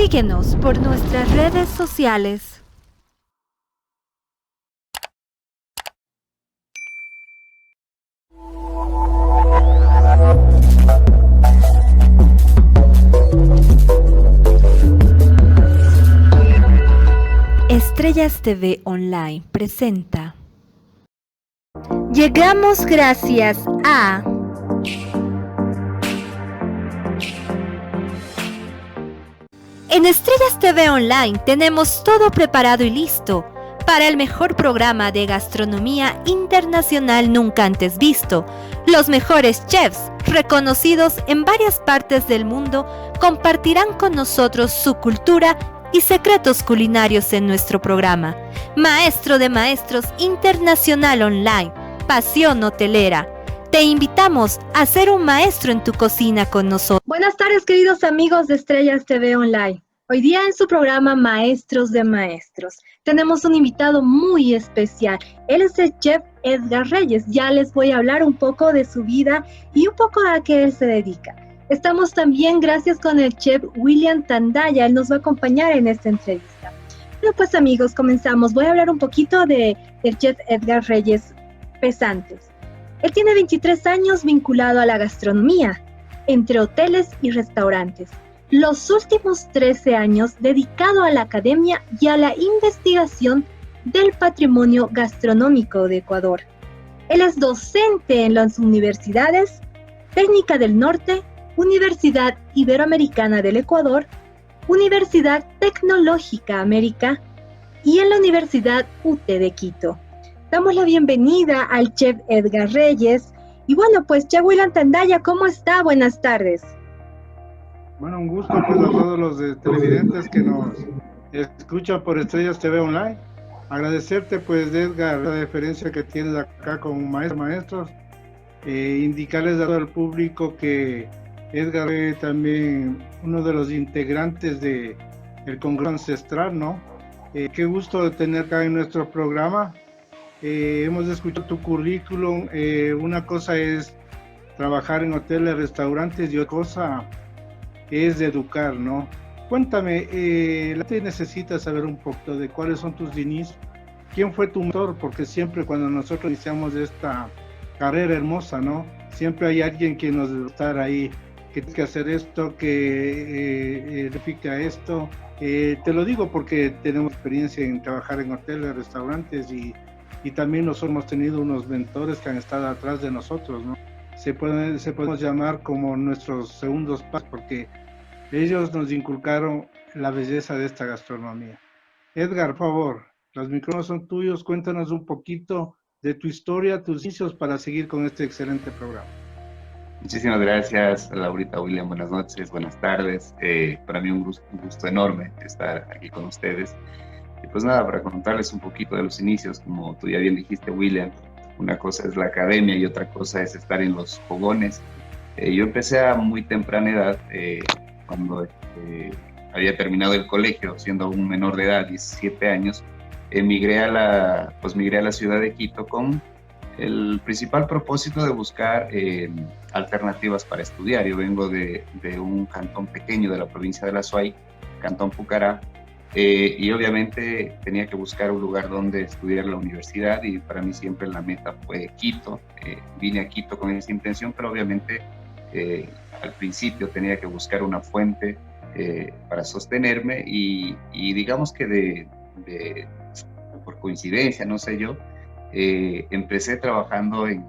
Síguenos por nuestras redes sociales. Estrellas TV Online presenta. Llegamos gracias a En Estrellas TV Online tenemos todo preparado y listo para el mejor programa de gastronomía internacional nunca antes visto. Los mejores chefs, reconocidos en varias partes del mundo, compartirán con nosotros su cultura y secretos culinarios en nuestro programa. Maestro de Maestros Internacional Online, Pasión Hotelera. Te invitamos a ser un maestro en tu cocina con nosotros. Buenas tardes, queridos amigos de Estrellas TV Online. Hoy día en su programa Maestros de Maestros tenemos un invitado muy especial. Él es el chef Edgar Reyes. Ya les voy a hablar un poco de su vida y un poco a qué él se dedica. Estamos también gracias con el chef William Tandaya. Él nos va a acompañar en esta entrevista. Bueno, pues amigos, comenzamos. Voy a hablar un poquito del chef Edgar Reyes Pesantes. Él tiene 23 años vinculado a la gastronomía, entre hoteles y restaurantes. Los últimos 13 años dedicado a la academia y a la investigación del patrimonio gastronómico de Ecuador. Él es docente en las universidades Técnica del Norte, Universidad Iberoamericana del Ecuador, Universidad Tecnológica América y en la Universidad UTE de Quito. Damos la bienvenida al chef Edgar Reyes. Y bueno, pues chef William Tandaya, ¿cómo está? Buenas tardes. Bueno, un gusto pues a todos los televidentes que nos escuchan por Estrellas TV Online. Agradecerte pues Edgar la deferencia que tienes acá con maestros. Indicarles a todo el público que Edgar es también uno de los integrantes del Congreso Ancestral, ¿no? Qué gusto de tener acá en nuestro programa. Hemos escuchado tu currículum. Una cosa es trabajar en hoteles, restaurantes y otra cosa es de educar, ¿no? Cuéntame, la gente necesita saber un poco de cuáles son tus inicios. ¿Quién fue tu mentor? Porque siempre cuando nosotros iniciamos esta carrera hermosa, ¿no? Siempre hay alguien que nos debe estar ahí, que tiene que hacer esto, que verifica esto. Te lo digo porque tenemos experiencia en trabajar en hoteles, restaurantes y también nosotros hemos tenido unos mentores que han estado atrás de nosotros, ¿no? Se podemos llamar como nuestros segundos pasos porque ellos nos inculcaron la belleza de esta gastronomía. Edgar, por favor, los micrófonos son tuyos. Cuéntanos un poquito de tu historia, tus inicios para seguir con este excelente programa. Muchísimas gracias, Laurita, William. Buenas noches, buenas tardes. Para mí un gusto enorme estar aquí con ustedes. Y pues nada, para contarles un poquito de los inicios, como tú ya bien dijiste, William, una cosa es la academia y otra cosa es estar en los fogones. Yo empecé a muy temprana edad, cuando había terminado el colegio, siendo aún menor de edad, 17 años, migré a la ciudad de Quito con el principal propósito de buscar alternativas para estudiar. Yo vengo de un cantón pequeño de la provincia de La Suay, Cantón Pucará, y obviamente tenía que buscar un lugar donde estudiar la universidad y para mí siempre la meta fue Quito. Vine a Quito con esa intención, pero obviamente al principio tenía que buscar una fuente para sostenerme y digamos que por coincidencia, no sé yo, empecé trabajando en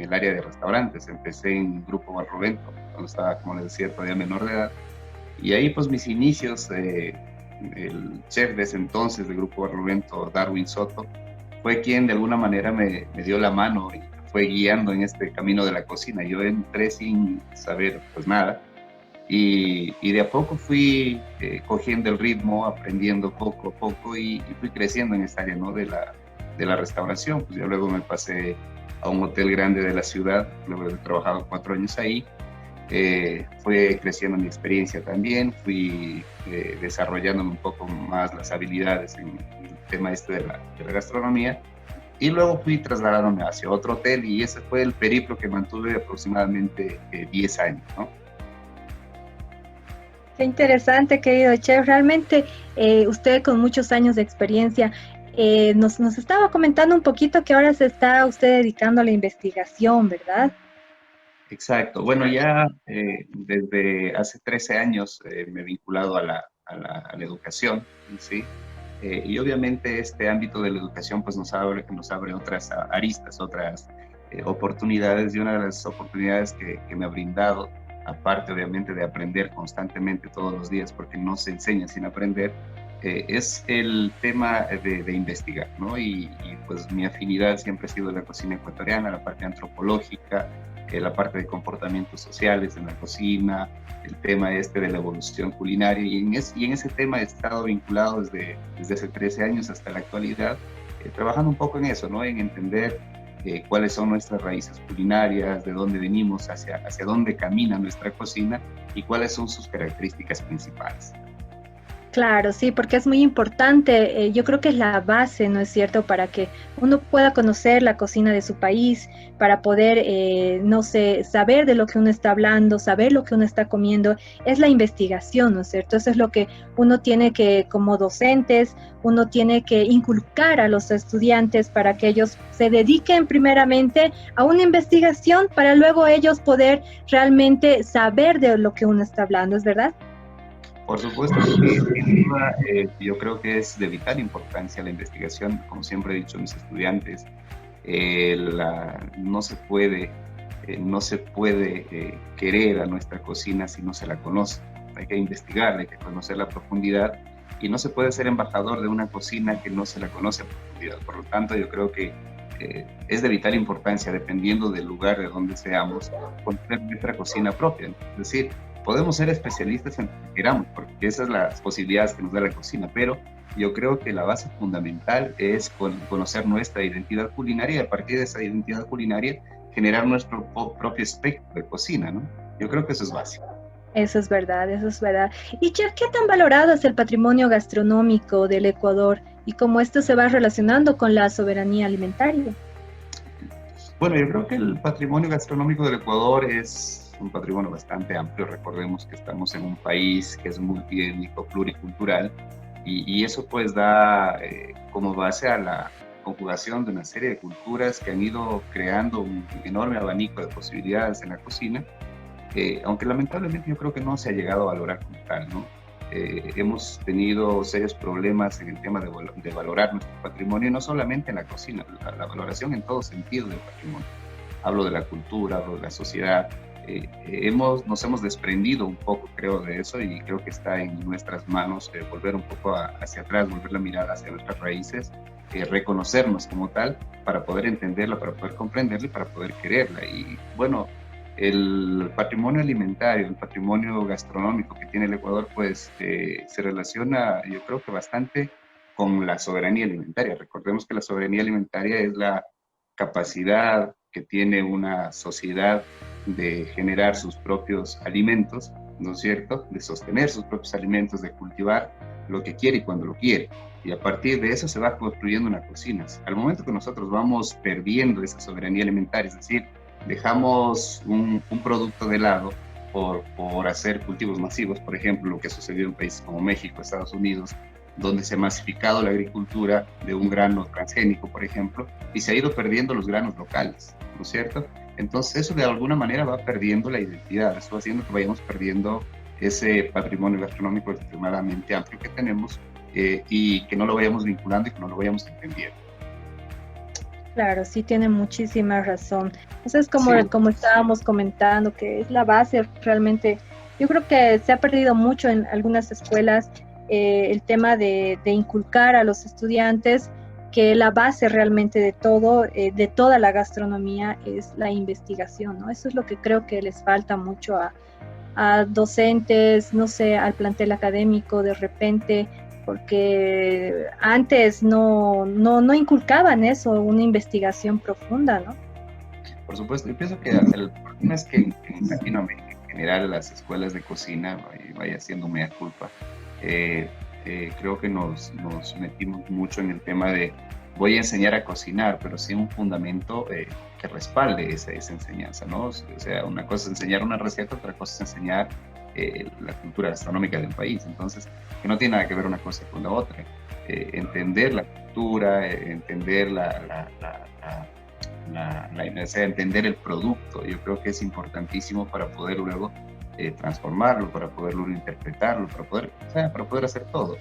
el área de restaurantes. Empecé en Grupo Barlovento, cuando estaba, como les decía, todavía menor de edad, y ahí pues mis inicios, el chef de ese entonces del Grupo Barlovento, Darwin Soto, fue quien de alguna manera me dio la mano y fue guiando en este camino de la cocina. Yo entré sin saber pues nada y de a poco fui cogiendo el ritmo, aprendiendo poco a poco y fui creciendo en esta área, ¿no? de la restauración. Pues ya luego me pasé a un hotel grande de la ciudad, luego he trabajado 4 años ahí. Fue creciendo mi experiencia también, fui desarrollándome un poco más las habilidades en el tema de la gastronomía, y luego fui trasladándome hacia otro hotel y ese fue el periplo que mantuve aproximadamente 10 años, ¿no? Qué interesante, querido chef. Realmente usted con muchos años de experiencia nos estaba comentando un poquito que ahora se está usted dedicando a la investigación, ¿verdad? Exacto. Bueno, ya desde hace 13 años me he vinculado a la educación, ¿sí? Y obviamente este ámbito de la educación pues nos abre otras aristas, otras oportunidades, y una de las oportunidades que me ha brindado, aparte obviamente de aprender constantemente todos los días, porque no se enseña sin aprender, es el tema de investigar, ¿no? Pues mi afinidad siempre ha sido la cocina ecuatoriana, la parte antropológica, la parte de comportamientos sociales en la cocina, el tema este de la evolución culinaria, y en ese tema he estado vinculado desde hace 13 años hasta la actualidad, trabajando un poco en eso, ¿no? En entender cuáles son nuestras raíces culinarias, de dónde venimos, hacia dónde camina nuestra cocina y cuáles son sus características principales. Claro, sí, porque es muy importante. Yo creo que es la base, ¿no es cierto?, para que uno pueda conocer la cocina de su país, para poder, no sé, saber de lo que uno está hablando, saber lo que uno está comiendo, es la investigación, ¿no es cierto? Eso es lo que uno tiene que, como docentes, uno tiene que inculcar a los estudiantes para que ellos se dediquen primeramente a una investigación para luego ellos poder realmente saber de lo que uno está hablando, ¿es verdad? Por supuesto que sí, sin duda, yo creo que es de vital importancia la investigación, como siempre he dicho a mis estudiantes, no se puede, querer a nuestra cocina si no se la conoce. Hay que investigar, hay que conocer la profundidad, y no se puede ser embajador de una cocina que no se la conoce a profundidad. Por lo tanto, yo creo que es de vital importancia, dependiendo del lugar de donde seamos, conocer nuestra cocina propia, ¿no? Es decir, podemos ser especialistas en lo que queramos, porque esas son las posibilidades que nos da la cocina, pero yo creo que la base fundamental es conocer nuestra identidad culinaria, y a partir de esa identidad culinaria generar nuestro propio espectro de cocina, ¿no? Yo creo que eso es básico. Eso es verdad, eso es verdad. Y Chef, ¿qué tan valorado es el patrimonio gastronómico del Ecuador y cómo esto se va relacionando con la soberanía alimentaria? Bueno, yo creo que el patrimonio gastronómico del Ecuador es un patrimonio bastante amplio. Recordemos que estamos en un país que es multiétnico, pluricultural, y eso pues da como base a la conjugación de una serie de culturas que han ido creando un enorme abanico de posibilidades en la cocina, aunque lamentablemente yo creo que no se ha llegado a valorar como tal, ¿no? Hemos tenido serios problemas en el tema de valorar nuestro patrimonio, y no solamente en la cocina, la valoración en todo sentido del patrimonio. Hablo de la cultura, hablo de la sociedad. Nos hemos desprendido un poco, creo, de eso, y creo que está en nuestras manos volver un poco hacia atrás, volver la mirada hacia nuestras raíces, reconocernos como tal, para poder entenderla, para poder comprenderla y para poder quererla. Y bueno, el patrimonio alimentario, el patrimonio gastronómico que tiene el Ecuador, pues se relaciona, yo creo que bastante con la soberanía alimentaria. Recordemos que la soberanía alimentaria es la capacidad que tiene una sociedad de generar sus propios alimentos, ¿no es cierto?, de sostener sus propios alimentos, de cultivar lo que quiere y cuando lo quiere. Y a partir de eso se va construyendo una cocina. Al momento que nosotros vamos perdiendo esa soberanía alimentaria, es decir, dejamos un producto de lado por hacer cultivos masivos, por ejemplo, lo que sucedió en países como México, Estados Unidos, donde se ha masificado la agricultura de un grano transgénico, por ejemplo, y se ha ido perdiendo los granos locales, ¿no es cierto? Entonces eso de alguna manera va perdiendo la identidad, eso va haciendo que vayamos perdiendo ese patrimonio gastronómico extremadamente amplio que tenemos, y que no lo vayamos vinculando y que no lo vayamos entendiendo. Claro, sí tiene muchísima razón. Eso es como, Sí. como estábamos comentando, que es la base realmente. Yo creo que se ha perdido mucho en algunas escuelas el tema de inculcar a los estudiantes que la base realmente de todo, de toda la gastronomía es la investigación, ¿no? Eso es lo que creo que les falta mucho a docentes, no sé, al plantel académico de repente, porque antes no inculcaban eso, una investigación profunda, ¿no? Por supuesto, yo pienso que el problema es que en Latinoamérica, en general, las escuelas de cocina, vaya siendo mea culpa, creo que nos metimos mucho en el tema de voy a enseñar a cocinar, pero sin un fundamento que respalde esa enseñanza, ¿no? O sea, una cosa es enseñar una receta, otra cosa es enseñar la cultura gastronómica del país. Entonces, que no tiene nada que ver una cosa con la otra. Entender la cultura, entender entender el producto, yo creo que es importantísimo para poder luego transformarlo, para poderlo interpretarlo, para poder hacer todo.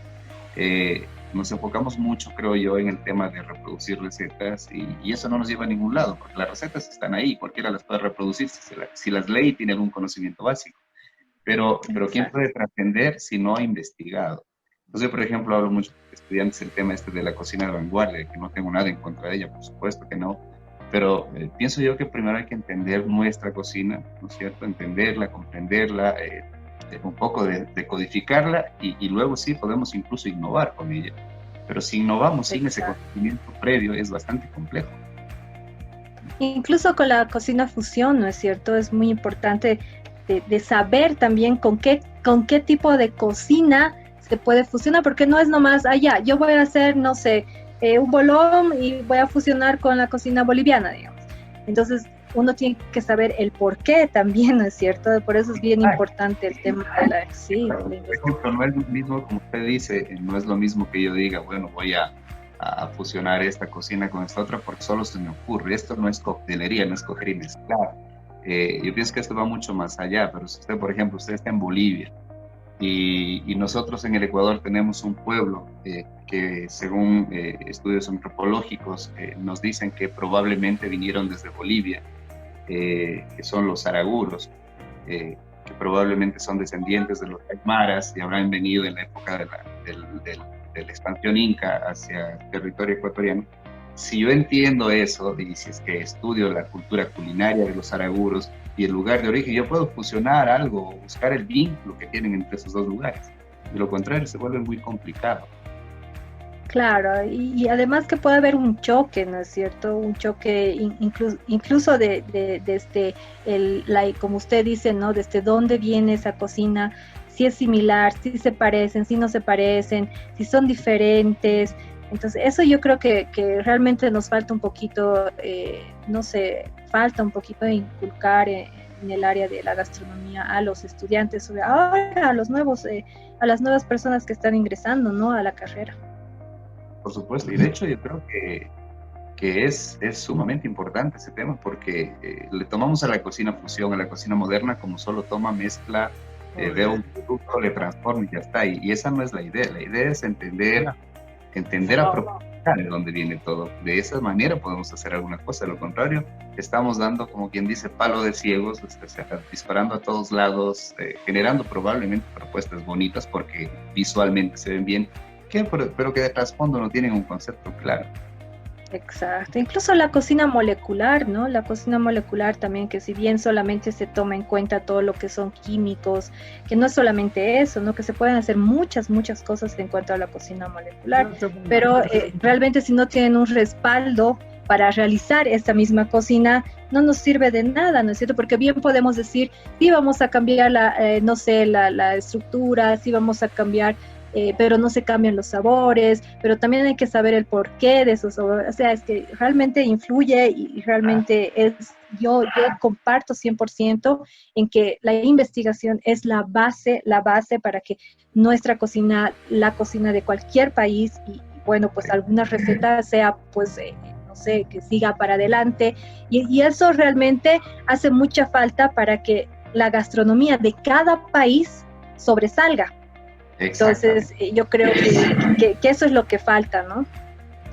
Nos enfocamos mucho, creo yo, en el tema de reproducir recetas y eso no nos lleva a ningún lado, porque las recetas están ahí, cualquiera las puede reproducir si las lee y tiene algún conocimiento básico. Pero ¿quién puede trascender si no ha investigado? Entonces, por ejemplo, hablo mucho con estudiantes el tema de la cocina de vanguardia, que no tengo nada en contra de ella, por supuesto que no, pero pienso yo que primero hay que entender nuestra cocina, ¿no es cierto? Entenderla, comprenderla, un poco de codificarla y luego sí podemos incluso innovar con ella. Pero si innovamos sin ese conocimiento previo es bastante complejo. Incluso con la cocina fusión, ¿no es cierto? Es muy importante de saber también con qué tipo de cocina se puede fusionar, porque no es nomás, yo voy a hacer, no sé, un bolón y voy a fusionar con la cocina boliviana, digamos. Entonces, uno tiene que saber el por qué también, ¿no es cierto? Por eso es bien importante el tema de la... Sí, por ejemplo, no es lo mismo, como usted dice, no es lo mismo que yo diga, bueno, voy a fusionar esta cocina con esta otra porque solo se me ocurre. Esto no es coctelería, no es coger y mezclar. Yo pienso que esto va mucho más allá, pero si usted, por ejemplo, usted está en Bolivia y nosotros en el Ecuador tenemos un pueblo que según estudios antropológicos nos dicen que probablemente vinieron desde Bolivia, que son los araguros, que probablemente son descendientes de los aymaras y habrán venido en la época de la expansión inca hacia el territorio ecuatoriano. Si yo entiendo eso, y si es que estudio la cultura culinaria de los araguros y el lugar de origen, yo puedo fusionar algo, buscar el vínculo que tienen entre esos dos lugares. De lo contrario, se vuelve muy complicado. Claro, y además que puede haber un choque, ¿no es cierto? Un choque incluso desde como usted dice, ¿no? Desde dónde viene esa cocina, si es similar, si se parecen, si no se parecen, si son diferentes. Entonces, eso yo creo que realmente nos falta un poquito, falta un poquito de inculcar en el área de la gastronomía a los estudiantes, ahora a las nuevas personas que están ingresando, ¿no? A la carrera. Por supuesto, y de hecho yo creo que es sumamente importante ese tema porque le tomamos a la cocina fusión, a la cocina moderna como solo toma, mezcla, veo un producto, le transforma y ya está, y esa no es la idea es entender a profundidad de dónde viene todo. De esa manera podemos hacer alguna cosa, de lo contrario, estamos dando, como quien dice, palo de ciegos, disparando a todos lados, generando probablemente propuestas bonitas porque visualmente se ven bien, pero que de trasfondo no tienen un concepto claro. Exacto, incluso la cocina molecular, ¿no? La cocina molecular también, que si bien solamente se toma en cuenta todo lo que son químicos, que no es solamente eso, ¿no? Que se pueden hacer muchas cosas en cuanto a la cocina molecular, pero realmente si no tienen un respaldo para realizar esta misma cocina, no nos sirve de nada, ¿no es cierto? Porque bien podemos decir, sí vamos a cambiar la estructura, sí vamos a cambiar, pero no se cambian los sabores, pero también hay que saber el porqué de esos sabores, o sea, es que realmente influye y realmente yo comparto 100% en que la investigación es la base para que nuestra cocina, la cocina de cualquier país y bueno, pues alguna receta sea pues... que siga para adelante y eso realmente hace mucha falta para que la gastronomía de cada país sobresalga. Entonces yo creo que eso es lo que falta, ¿no?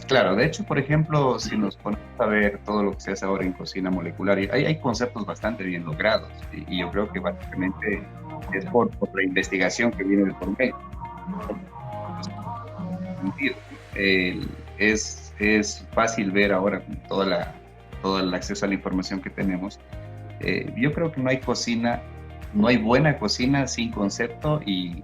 Claro, de hecho, por ejemplo, si nos ponemos a ver todo lo que se hace ahora en cocina molecular, hay conceptos bastante bien logrados y yo creo que básicamente es por la investigación que viene del por medio. Es fácil ver ahora con todo el acceso a la información que tenemos. Yo creo que no hay buena cocina sin concepto y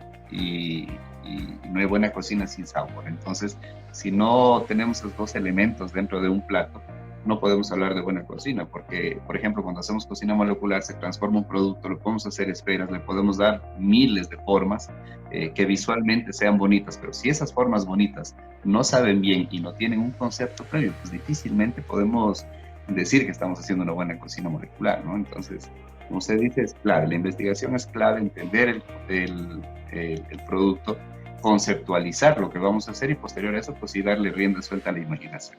no hay buena cocina sin sabor. Entonces, si no tenemos esos dos elementos dentro de un plato, no podemos hablar de buena cocina, porque, por ejemplo, cuando hacemos cocina molecular se transforma un producto, lo podemos hacer esferas, le podemos dar miles de formas que visualmente sean bonitas, pero si esas formas bonitas no saben bien y no tienen un concepto previo, pues difícilmente podemos decir que estamos haciendo una buena cocina molecular, ¿no? Entonces, como usted dice, es clave, la investigación es clave, entender el producto, conceptualizar lo que vamos a hacer y posterior a eso, pues sí darle rienda suelta a la imaginación.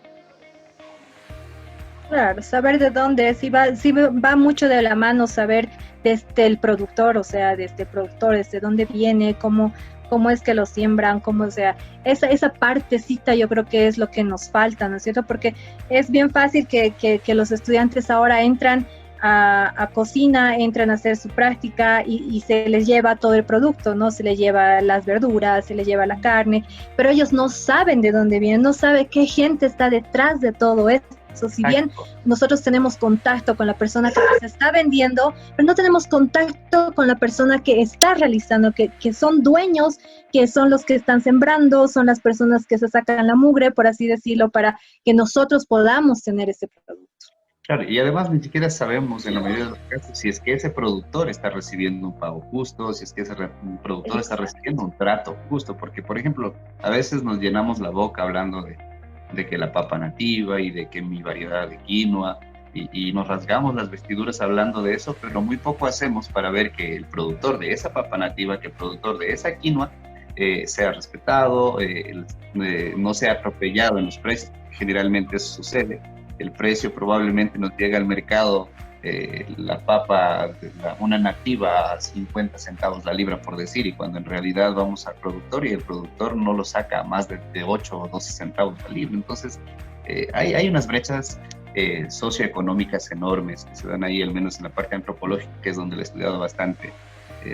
Claro, saber de dónde es, sí va mucho de la mano saber desde el productor, o sea, desde el productor, desde dónde viene, cómo es que lo siembran, o sea, esa partecita yo creo que es lo que nos falta, ¿no es cierto? Porque es bien fácil que los estudiantes ahora entran a cocina, entran a hacer su práctica y se les lleva todo el producto, ¿no? Se les lleva las verduras, se les lleva la carne, pero ellos no saben de dónde vienen, no saben qué gente está detrás de todo esto. Si bien nosotros tenemos contacto con la persona que se está vendiendo, pero no tenemos contacto con la persona que está realizando, que son dueños, que son los que están sembrando, son las personas que se sacan la mugre, por así decirlo, para que nosotros podamos tener ese producto. Claro, y además ni siquiera sabemos en la mayoría de los casos si es que ese productor está recibiendo un pago justo, si es que ese productor está recibiendo un trato justo, porque por ejemplo, a veces nos llenamos la boca hablando de que la papa nativa y de que mi variedad de quinoa y nos rasgamos las vestiduras hablando de eso, pero muy poco hacemos para ver que el productor de esa papa nativa, que el productor de esa quinoa sea respetado, no sea atropellado en los precios. Generalmente eso sucede. El precio probablemente nos llega al mercado, la papa, una nativa a 50 centavos la libra por decir, y cuando en realidad vamos al productor y el productor no lo saca a más de 8 o 12 centavos la libra. Entonces hay unas brechas socioeconómicas enormes que se dan ahí, al menos en la parte antropológica, que es donde lo he estudiado bastante.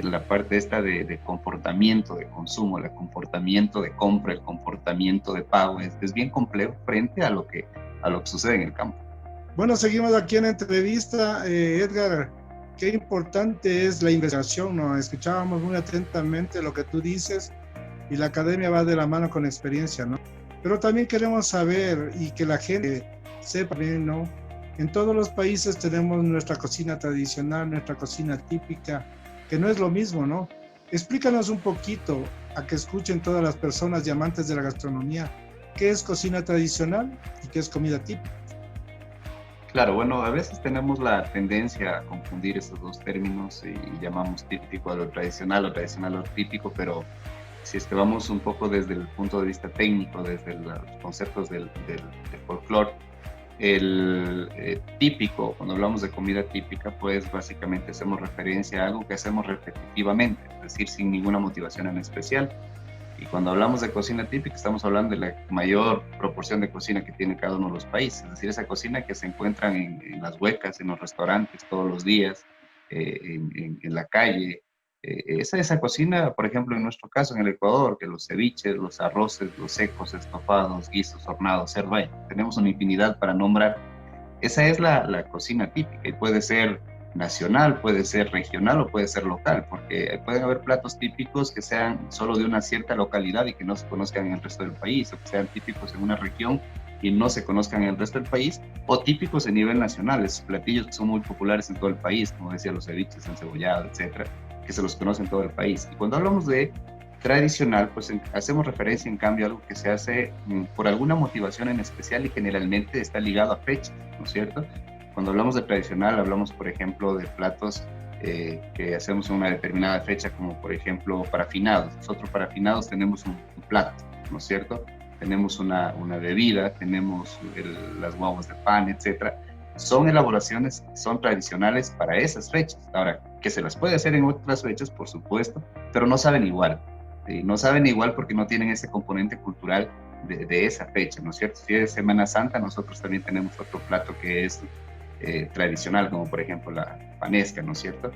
La parte esta de comportamiento de consumo, el comportamiento de compra, el comportamiento de pago es bien complejo frente a lo que sucede en el campo. Bueno, seguimos aquí en la entrevista. Edgar, qué importante es la investigación, ¿no? Escuchábamos muy atentamente lo que tú dices y la academia va de la mano con la experiencia, ¿no? Pero también queremos saber y que la gente sepa bien, ¿no? En todos los países tenemos nuestra cocina tradicional, nuestra cocina típica, que no es lo mismo, ¿no? Explícanos un poquito, a que escuchen todas las personas y amantes de la gastronomía, qué es cocina tradicional y qué es comida típica. Claro, bueno, a veces tenemos la tendencia a confundir esos dos términos y llamamos típico a lo tradicional a lo típico, pero si es que vamos un poco desde el punto de vista técnico, desde los conceptos del folclore, el típico, cuando hablamos de comida típica, pues básicamente hacemos referencia a algo que hacemos repetitivamente, es decir, sin ninguna motivación en especial. Y cuando hablamos de cocina típica, estamos hablando de la mayor proporción de cocina que tiene cada uno de los países, es decir, esa cocina que se encuentran en las huecas, en los restaurantes todos los días, en la calle. Esa cocina, por ejemplo, en nuestro caso, en el Ecuador, que los ceviches, los arroces, los secos, estofados, guisos, hornados, cervay, tenemos una infinidad para nombrar. Esa es la cocina típica y puede ser nacional, puede ser regional o puede ser local, porque pueden haber platos típicos que sean solo de una cierta localidad y que no se conozcan en el resto del país, o que sean típicos en una región y no se conozcan en el resto del país, o típicos a nivel nacional, esos platillos que son muy populares en todo el país, como decía, los ceviches, encebollado, etcétera, que se los conoce en todo el país. Y cuando hablamos de tradicional, pues hacemos referencia en cambio a algo que se hace por alguna motivación en especial y generalmente está ligado a fechas, ¿no es cierto? Cuando hablamos de tradicional, hablamos, por ejemplo, de platos que hacemos en una determinada fecha, como por ejemplo para finados. Nosotros para finados tenemos un plato, ¿no es cierto? Tenemos una bebida, tenemos las guaguas de pan, etcétera. Son elaboraciones, son tradicionales para esas fechas. Ahora, que se las puede hacer en otras fechas, por supuesto, pero no saben igual. No saben igual porque no tienen ese componente cultural de esa fecha, ¿no es cierto? Si es Semana Santa, nosotros también tenemos otro plato que es tradicional, como por ejemplo la panesca, ¿no es cierto?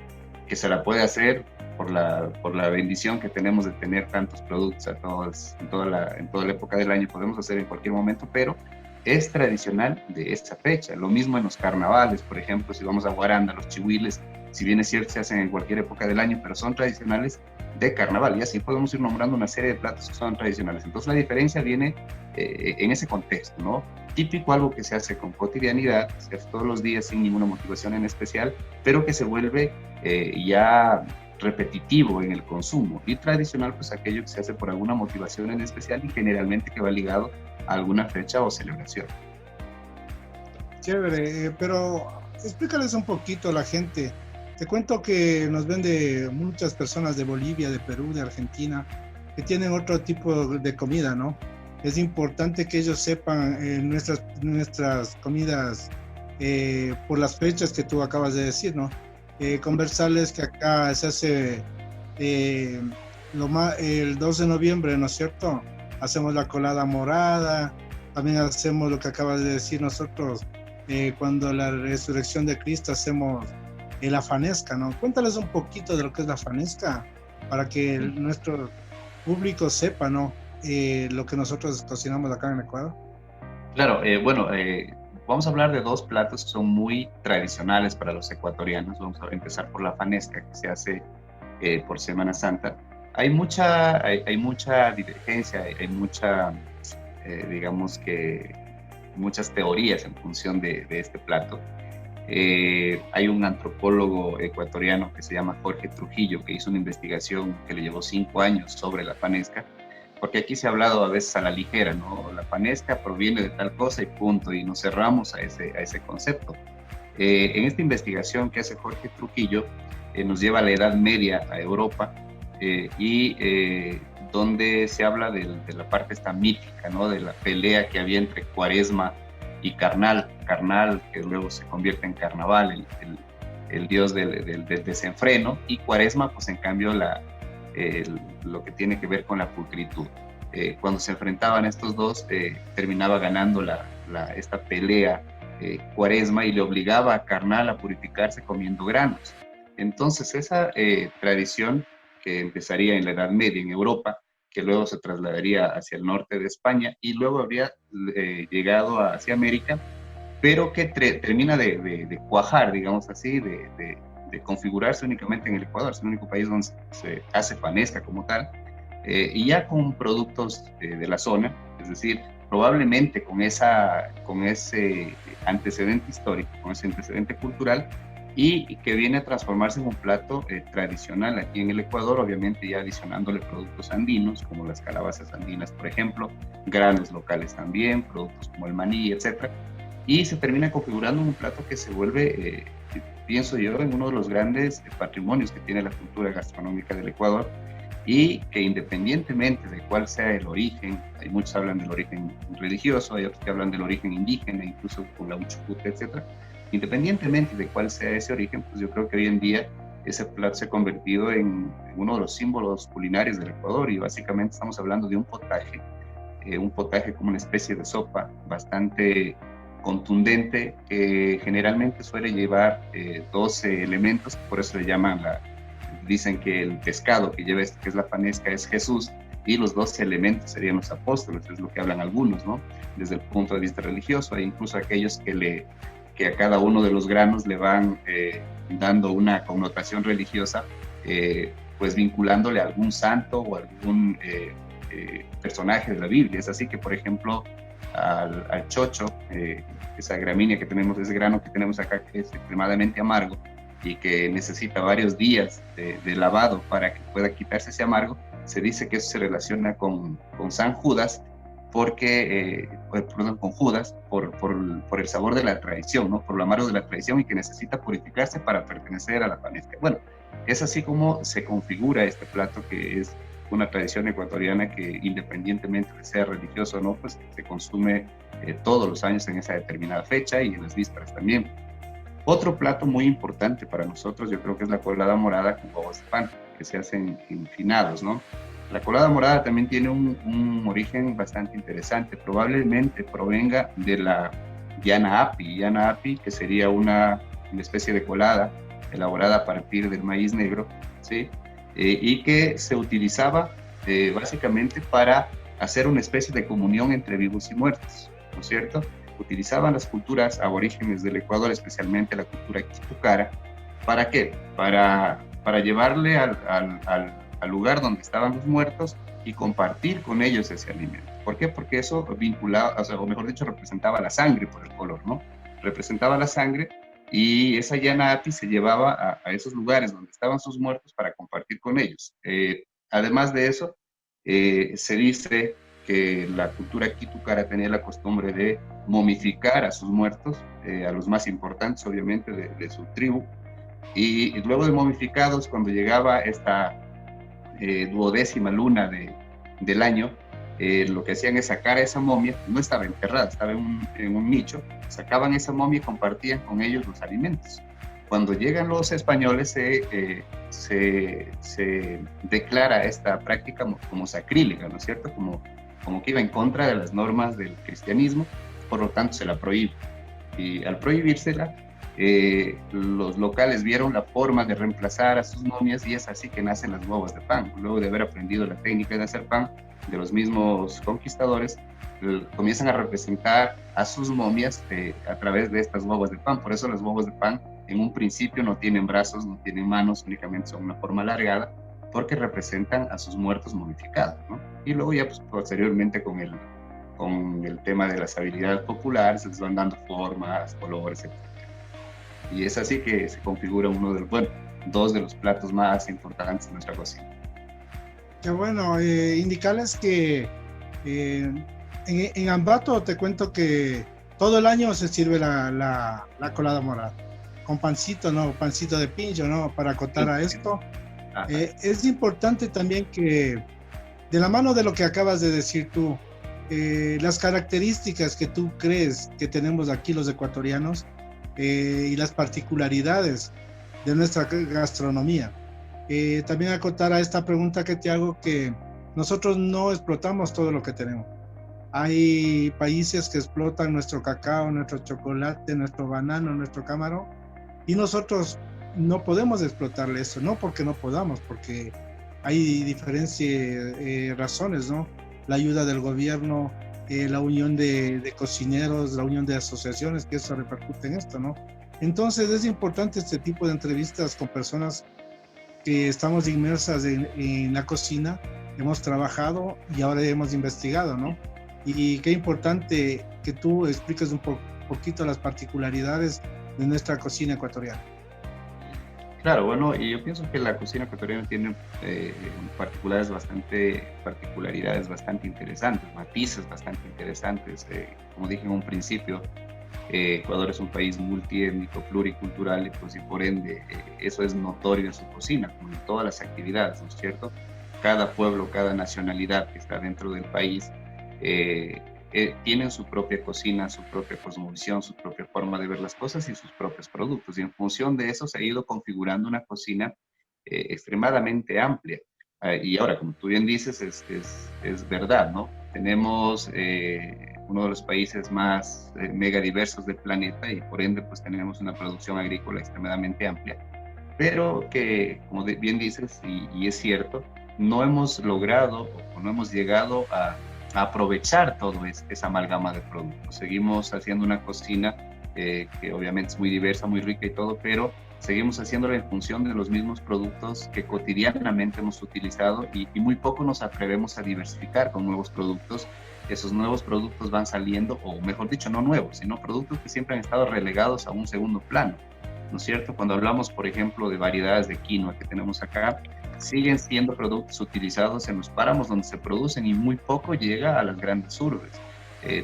Que se la puede hacer por la bendición que tenemos de tener tantos productos en toda la época del año, podemos hacer en cualquier momento, pero es tradicional de esta fecha. Lo mismo en los carnavales, por ejemplo, si vamos a Guaranda, los chihuiles, si bien es cierto, se hacen en cualquier época del año, pero son tradicionales de carnaval, y así podemos ir nombrando una serie de platos que son tradicionales. Entonces la diferencia viene en ese contexto, ¿no? Típico, algo que se hace con cotidianidad, se hace todos los días sin ninguna motivación en especial, pero que se vuelve ya repetitivo en el consumo. Y tradicional, pues aquello que se hace por alguna motivación en especial y generalmente que va ligado a alguna fecha o celebración. chévere, pero explícales un poquito a la gente. Te cuento que nos ven de muchas personas de Bolivia, de Perú, de Argentina, que tienen otro tipo de comida, ¿no? Es importante que ellos sepan nuestras comidas por las fechas que tú acabas de decir, ¿no? Conversarles que acá se hace eh, el 2 de noviembre, ¿no es cierto? Hacemos la colada morada, también hacemos lo que acabas de decir nosotros, cuando la resurrección de Cristo hacemos la fanesca, ¿no? Cuéntales un poquito de lo que es la fanesca para que nuestro público sepa, ¿no? Lo que nosotros cocinamos acá en Ecuador. Claro, bueno, vamos a hablar de dos platos que son muy tradicionales para los ecuatorianos. Vamos a empezar por la fanesca, que se hace por Semana Santa. Hay mucha divergencia, hay mucha, digamos que, muchas teorías en función de este plato. Hay un antropólogo ecuatoriano que se llama Jorge Trujillo, que hizo una investigación que le llevó 5 años sobre la fanesca, porque aquí se ha hablado a veces a la ligera, ¿no? La fanesca proviene de tal cosa y punto, y nos cerramos a ese concepto. En esta investigación que hace Jorge Trujillo, nos lleva a la Edad Media, a Europa, donde se habla de la parte esta mítica, ¿no? De la pelea que había entre Cuaresma y Carnal, que luego se convierte en Carnaval, el dios del desenfreno, y Cuaresma, pues en cambio, lo que tiene que ver con la pulcritud. Cuando se enfrentaban estos dos, terminaba ganando esta pelea Cuaresma, y le obligaba a Carnal a purificarse comiendo granos. Entonces esa tradición, que empezaría en la Edad Media en Europa, que luego se trasladaría hacia el norte de España y luego habría llegado hacia América, pero que termina de cuajar, digamos así, de configurarse únicamente en el Ecuador. Es el único país donde se hace fanesca como tal, y ya con productos de la zona, es decir, probablemente con ese antecedente histórico, con ese antecedente cultural, y que viene a transformarse en un plato tradicional aquí en el Ecuador, obviamente ya adicionándole productos andinos, como las calabazas andinas, por ejemplo, granos locales también, productos como el maní, etc. Y se termina configurando un plato que se vuelve, pienso yo, en uno de los grandes patrimonios que tiene la cultura gastronómica del Ecuador, y que independientemente de cuál sea el origen, hay muchos hablan del origen religioso, hay otros que hablan del origen indígena, incluso con la uchucuta, etc. Independientemente de cuál sea ese origen, pues yo creo que hoy en día ese plato se ha convertido en uno de los símbolos culinarios del Ecuador, y básicamente estamos hablando de un potaje como una especie de sopa bastante contundente, que generalmente suele llevar 12 elementos, por eso le llaman dicen que el pescado que lleva que es la fanesca, es Jesús, y los 12 elementos serían los apóstoles, es lo que hablan algunos, ¿no? Desde el punto de vista religioso, e incluso aquellos que a cada uno de los granos le van dando una connotación religiosa, pues vinculándole a algún santo o algún personaje de la Biblia. Es así que, por ejemplo, al chocho, esa gramínea que tenemos, ese grano que tenemos acá, que es extremadamente amargo y que necesita varios días de lavado para que pueda quitarse ese amargo, se dice que eso se relaciona con San Judas, con Judas, por el sabor de la traición, ¿no? Por lo amargo de la traición, y que necesita purificarse para pertenecer a la fanesca. Bueno, es así como se configura este plato, que es una tradición ecuatoriana que, independientemente de sea religioso o no, pues se consume todos los años en esa determinada fecha y en las vísperas también. Otro plato muy importante para nosotros, yo creo que es la colada morada con huevos de pan, que se hacen en finados, ¿no? La colada morada también tiene un origen bastante interesante. Probablemente provenga de la llana api, que sería una especie de colada elaborada a partir del maíz negro, ¿sí? Y que se utilizaba básicamente para hacer una especie de comunión entre vivos y muertos, ¿no es cierto? Utilizaban las culturas aborígenes del Ecuador, especialmente la cultura quipucara. ¿Para qué? Para llevarle al lugar donde estaban los muertos y compartir con ellos ese alimento. ¿Por qué? Porque eso vinculaba, o mejor dicho, representaba la sangre por el color, ¿no? Representaba la sangre, y esa llana api se llevaba a esos lugares donde estaban sus muertos para compartir con ellos. Además de eso, se dice que la cultura quitukara tenía la costumbre de momificar a sus muertos, a los más importantes obviamente de su tribu, y luego de momificados, cuando llegaba esta duodécima luna del año, lo que hacían es sacar a esa momia, no estaba enterrada, estaba en un nicho, sacaban esa momia y compartían con ellos los alimentos. Cuando llegan los españoles se declara esta práctica como sacrílega, ¿no es cierto? Como que iba en contra de las normas del cristianismo, por lo tanto se la prohíbe. Y al prohibírsela, los locales vieron la forma de reemplazar a sus momias y es así que nacen las huevas de pan. Luego de haber aprendido la técnica de hacer pan de los mismos conquistadores, comienzan a representar a sus momias a través de estas huevas de pan. Por eso las huevas de pan en un principio no tienen brazos, no tienen manos, únicamente son una forma alargada, porque representan a sus muertos momificados, ¿no? Y luego ya pues, posteriormente con el tema de las habilidades populares se les van dando formas, colores, etc. Y es así que se configura dos de los platos más importantes de nuestra cocina. Qué bueno, indicarles que en Ambato te cuento que todo el año se sirve la colada morada, con pancito, ¿no? Pancito de pincho, ¿no? Para acotar a esto. Es importante también que, de la mano de lo que acabas de decir tú, las características que tú crees que tenemos aquí los ecuatorianos, y las particularidades de nuestra gastronomía. También acotar a esta pregunta que te hago, que nosotros no explotamos todo lo que tenemos. Hay países que explotan nuestro cacao, nuestro chocolate, nuestro banano, nuestro camarón, y nosotros no podemos explotarle eso, no porque no podamos, porque hay diferentes razones, ¿no? La ayuda del gobierno, la unión de cocineros, la unión de asociaciones, que eso repercute en esto, ¿no? Entonces es importante este tipo de entrevistas con personas que estamos inmersas en la cocina, hemos trabajado y ahora hemos investigado, ¿no? Y qué importante que tú expliques un poquito las particularidades de nuestra cocina ecuatoriana. Claro, bueno, y yo pienso que la cocina ecuatoriana tiene particularidades bastante interesantes, matices bastante interesantes. Como dije en un principio, Ecuador es un país multiétnico, pluricultural, pues, y por ende eso es notorio en su cocina, como en todas las actividades, ¿no es cierto? Cada pueblo, cada nacionalidad que está dentro del país tienen su propia cocina, su propia cosmovisión, su propia forma de ver las cosas y sus propios productos. Y en función de eso se ha ido configurando una cocina extremadamente amplia. Y ahora, como tú bien dices, es verdad, ¿no? Tenemos uno de los países más mega diversos del planeta y por ende pues tenemos una producción agrícola extremadamente amplia, pero que, como bien dices, y es cierto, no hemos logrado o no hemos llegado a aprovechar todo esa amalgama de productos. Seguimos haciendo una cocina que obviamente es muy diversa, muy rica y todo, pero seguimos haciéndola en función de los mismos productos que cotidianamente hemos utilizado y muy poco nos atrevemos a diversificar con nuevos productos. Esos nuevos productos van saliendo, o mejor dicho, no nuevos, sino productos que siempre han estado relegados a un segundo plano, ¿no es cierto? Cuando hablamos, por ejemplo, de variedades de quinoa que tenemos acá, siguen siendo productos utilizados en los páramos donde se producen y muy poco llega a las grandes urbes.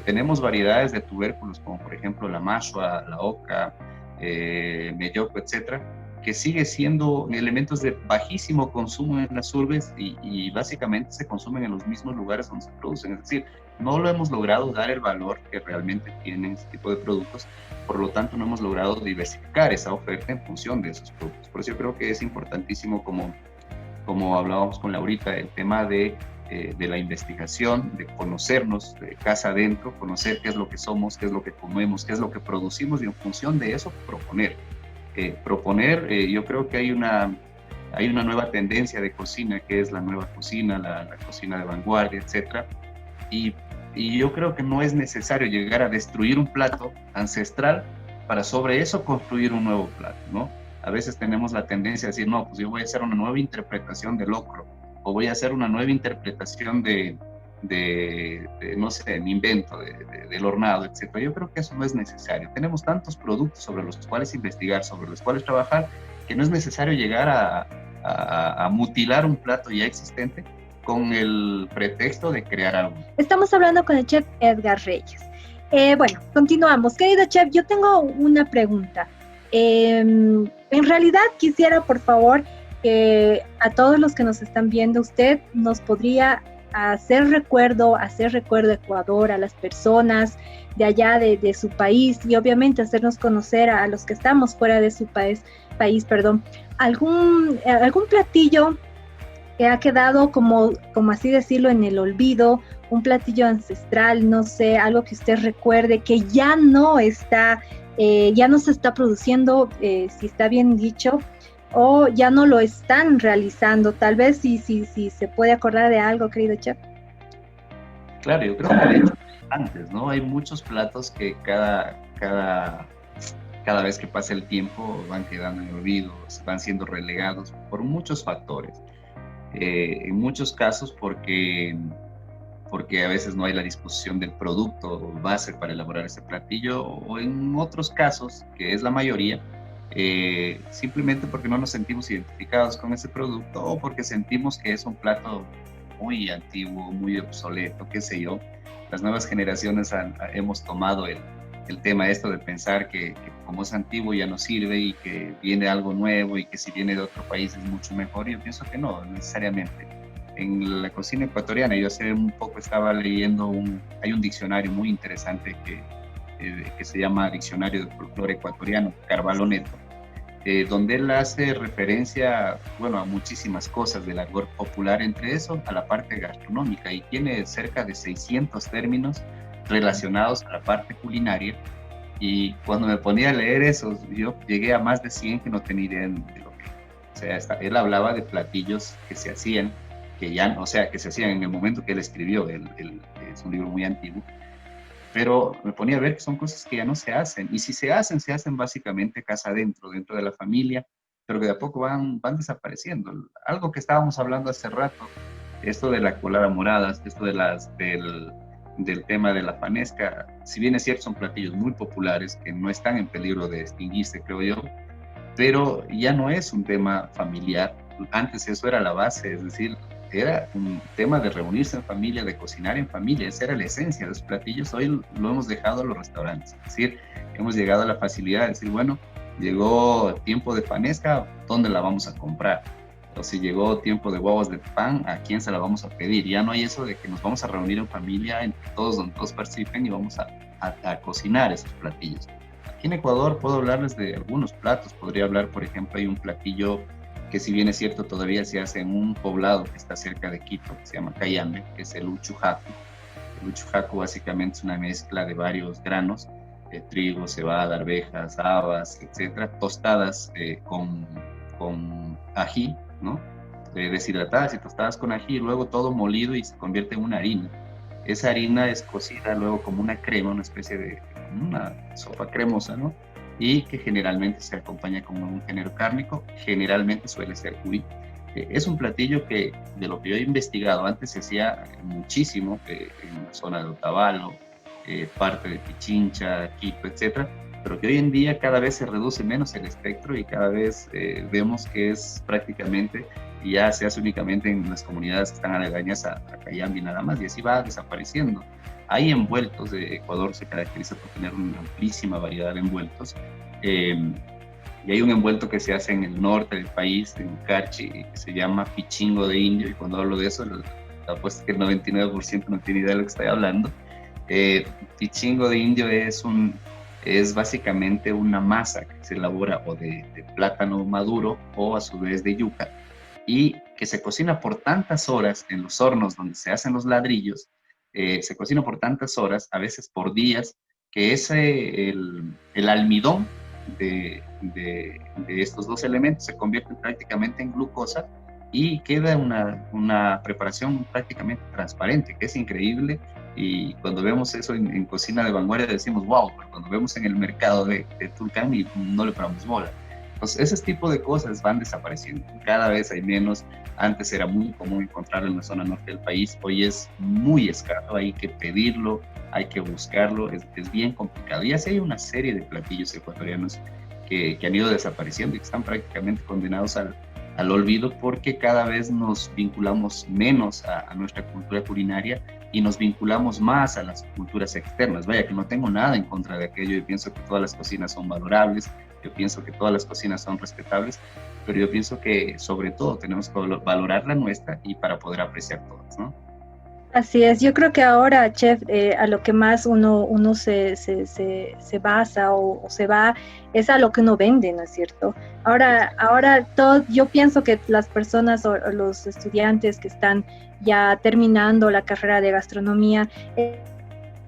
Tenemos variedades de tubérculos como por ejemplo la mashua, la oca, melloco, etcétera, que sigue siendo elementos de bajísimo consumo en las urbes y básicamente se consumen en los mismos lugares donde se producen. Es decir, no lo hemos logrado dar el valor que realmente tienen este tipo de productos, por lo tanto no hemos logrado diversificar esa oferta en función de esos productos. Por eso yo creo que es importantísimo, como hablábamos con Laurita, el tema de la investigación, de conocernos de casa adentro, conocer qué es lo que somos, qué es lo que comemos, qué es lo que producimos y en función de eso proponer. Yo creo que hay una nueva tendencia de cocina que es la nueva cocina, la cocina de vanguardia, etcétera, y yo creo que no es necesario llegar a destruir un plato ancestral para sobre eso construir un nuevo plato, ¿no? A veces tenemos la tendencia a decir, no, pues yo voy a hacer una nueva interpretación del locro, o voy a hacer una nueva interpretación de no sé, mi invento, del hornado, etc. Yo creo que eso no es necesario. Tenemos tantos productos sobre los cuales investigar, sobre los cuales trabajar, que no es necesario llegar a mutilar un plato ya existente con el pretexto de crear algo. Estamos hablando con el chef Edgar Reyes. Bueno, continuamos. Querido chef, yo tengo una pregunta. En realidad quisiera, por favor, a todos los que nos están viendo, usted nos podría hacer recuerdo a Ecuador, a las personas de allá de su país, y obviamente hacernos conocer a los que estamos fuera de su país, algún platillo que ha quedado como así decirlo en el olvido, un platillo ancestral, no sé, algo que usted recuerde que ya no está, ya no se está produciendo, si está bien dicho, o ya no lo están realizando. Tal vez si se puede acordar de algo, querido chef. Claro, yo creo que de hecho antes, ¿no? Hay muchos platos que cada vez que pasa el tiempo van quedando en olvido, van siendo relegados por muchos factores. En muchos casos porque a veces no hay la disposición del producto base para elaborar ese platillo, o en otros casos, que es la mayoría, simplemente porque no nos sentimos identificados con ese producto, o porque sentimos que es un plato muy antiguo, muy obsoleto, qué sé yo. Las nuevas generaciones hemos tomado el tema esto de pensar que como es antiguo ya no sirve, y que viene algo nuevo, y que si viene de otro país es mucho mejor. Yo pienso que no, necesariamente. En la cocina ecuatoriana, yo hace un poco estaba leyendo hay un diccionario muy interesante que se llama Diccionario de Folclore Ecuatoriano, Carvalho Neto, donde él hace referencia, bueno, a muchísimas cosas del argot popular, entre eso a la parte gastronómica, y tiene cerca de 600 términos relacionados a la parte culinaria. Y cuando me ponía a leer eso, yo llegué a más de 100 que no tenía idea de lo que. O sea, él hablaba de platillos que se hacían, que se hacían en el momento que él escribió, es un libro muy antiguo, pero me ponía a ver que son cosas que ya no se hacen, y si se hacen básicamente casa adentro, dentro de la familia, pero que de a poco van desapareciendo. Algo que estábamos hablando hace rato, esto de la colada morada, esto del tema de la fanesca, si bien es cierto, son platillos muy populares que no están en peligro de extinguirse, creo yo, pero ya no es un tema familiar. Antes eso era la base, es decir, era un tema de reunirse en familia, de cocinar en familia. Esa era la esencia de los platillos. Hoy lo hemos dejado a los restaurantes, es decir, hemos llegado a la facilidad de decir, bueno, llegó tiempo de fanesca, ¿dónde la vamos a comprar? O si llegó tiempo de huevos de pan, ¿a quién se la vamos a pedir? Ya no hay eso de que nos vamos a reunir en familia, entre todos, donde todos participen, y vamos a cocinar esos platillos. Aquí en Ecuador puedo hablarles de algunos platos. Podría hablar, por ejemplo, hay un platillo que, si bien es cierto, todavía se hace en un poblado que está cerca de Quito, que se llama Cayambe, que es el uchujacu. El uchujacu básicamente es una mezcla de varios granos, trigo, cebada, arvejas, habas, etcétera, tostadas con ají, ¿no? Deshidratadas y tostadas con ají, y luego todo molido y se convierte en una harina. Esa harina es cocida luego como una crema, una especie de una sopa cremosa, ¿no? Y que generalmente se acompaña con un género cárnico, generalmente suele ser cuy. Es un platillo que, de lo que yo he investigado, antes se hacía muchísimo en la zona de Otavalo, parte de Pichincha, Quito, etcétera, pero que hoy en día cada vez se reduce menos el espectro, y cada vez vemos que es prácticamente, ya se hace únicamente en las comunidades que están aledañas a Cayambe nada más, y así va desapareciendo. Hay envueltos, Ecuador se caracteriza por tener una amplísima variedad de envueltos, y hay un envuelto que se hace en el norte del país, en Carchi, que se llama pichingo de indio, y cuando hablo de eso, apuesto que el 99% no tiene idea de lo que estoy hablando. Pichingo de indio es básicamente una masa que se elabora o de plátano maduro, o a su vez de yuca, y que se cocina por tantas horas en los hornos donde se hacen los ladrillos. Se cocina por tantas horas, a veces por días, que el almidón de estos dos elementos se convierte prácticamente en glucosa, y queda una preparación prácticamente transparente, que es increíble. Y cuando vemos eso en cocina de vanguardia decimos wow, pero cuando vemos en el mercado de Tulcán y no le paramos bola. Entonces, ese tipo de cosas van desapareciendo, cada vez hay menos. Antes era muy común encontrarlo en la zona norte del país, hoy es muy escaso, hay que pedirlo, hay que buscarlo, es bien complicado. Y así hay una serie de platillos ecuatorianos que han ido desapareciendo y que están prácticamente condenados al olvido, porque cada vez nos vinculamos menos a nuestra cultura culinaria y nos vinculamos más a las culturas externas. Vaya, que no tengo nada en contra de aquello, yo pienso que todas las cocinas son valorables, yo pienso que todas las cocinas son respetables, pero yo pienso que sobre todo tenemos que valorar la nuestra y para poder apreciar todas, ¿no? Así es, yo creo que ahora, chef, a lo que más uno se basa o se va es a lo que uno vende, ¿no es cierto? Ahora todo, yo pienso que las personas o los estudiantes que están ya terminando la carrera de gastronomía,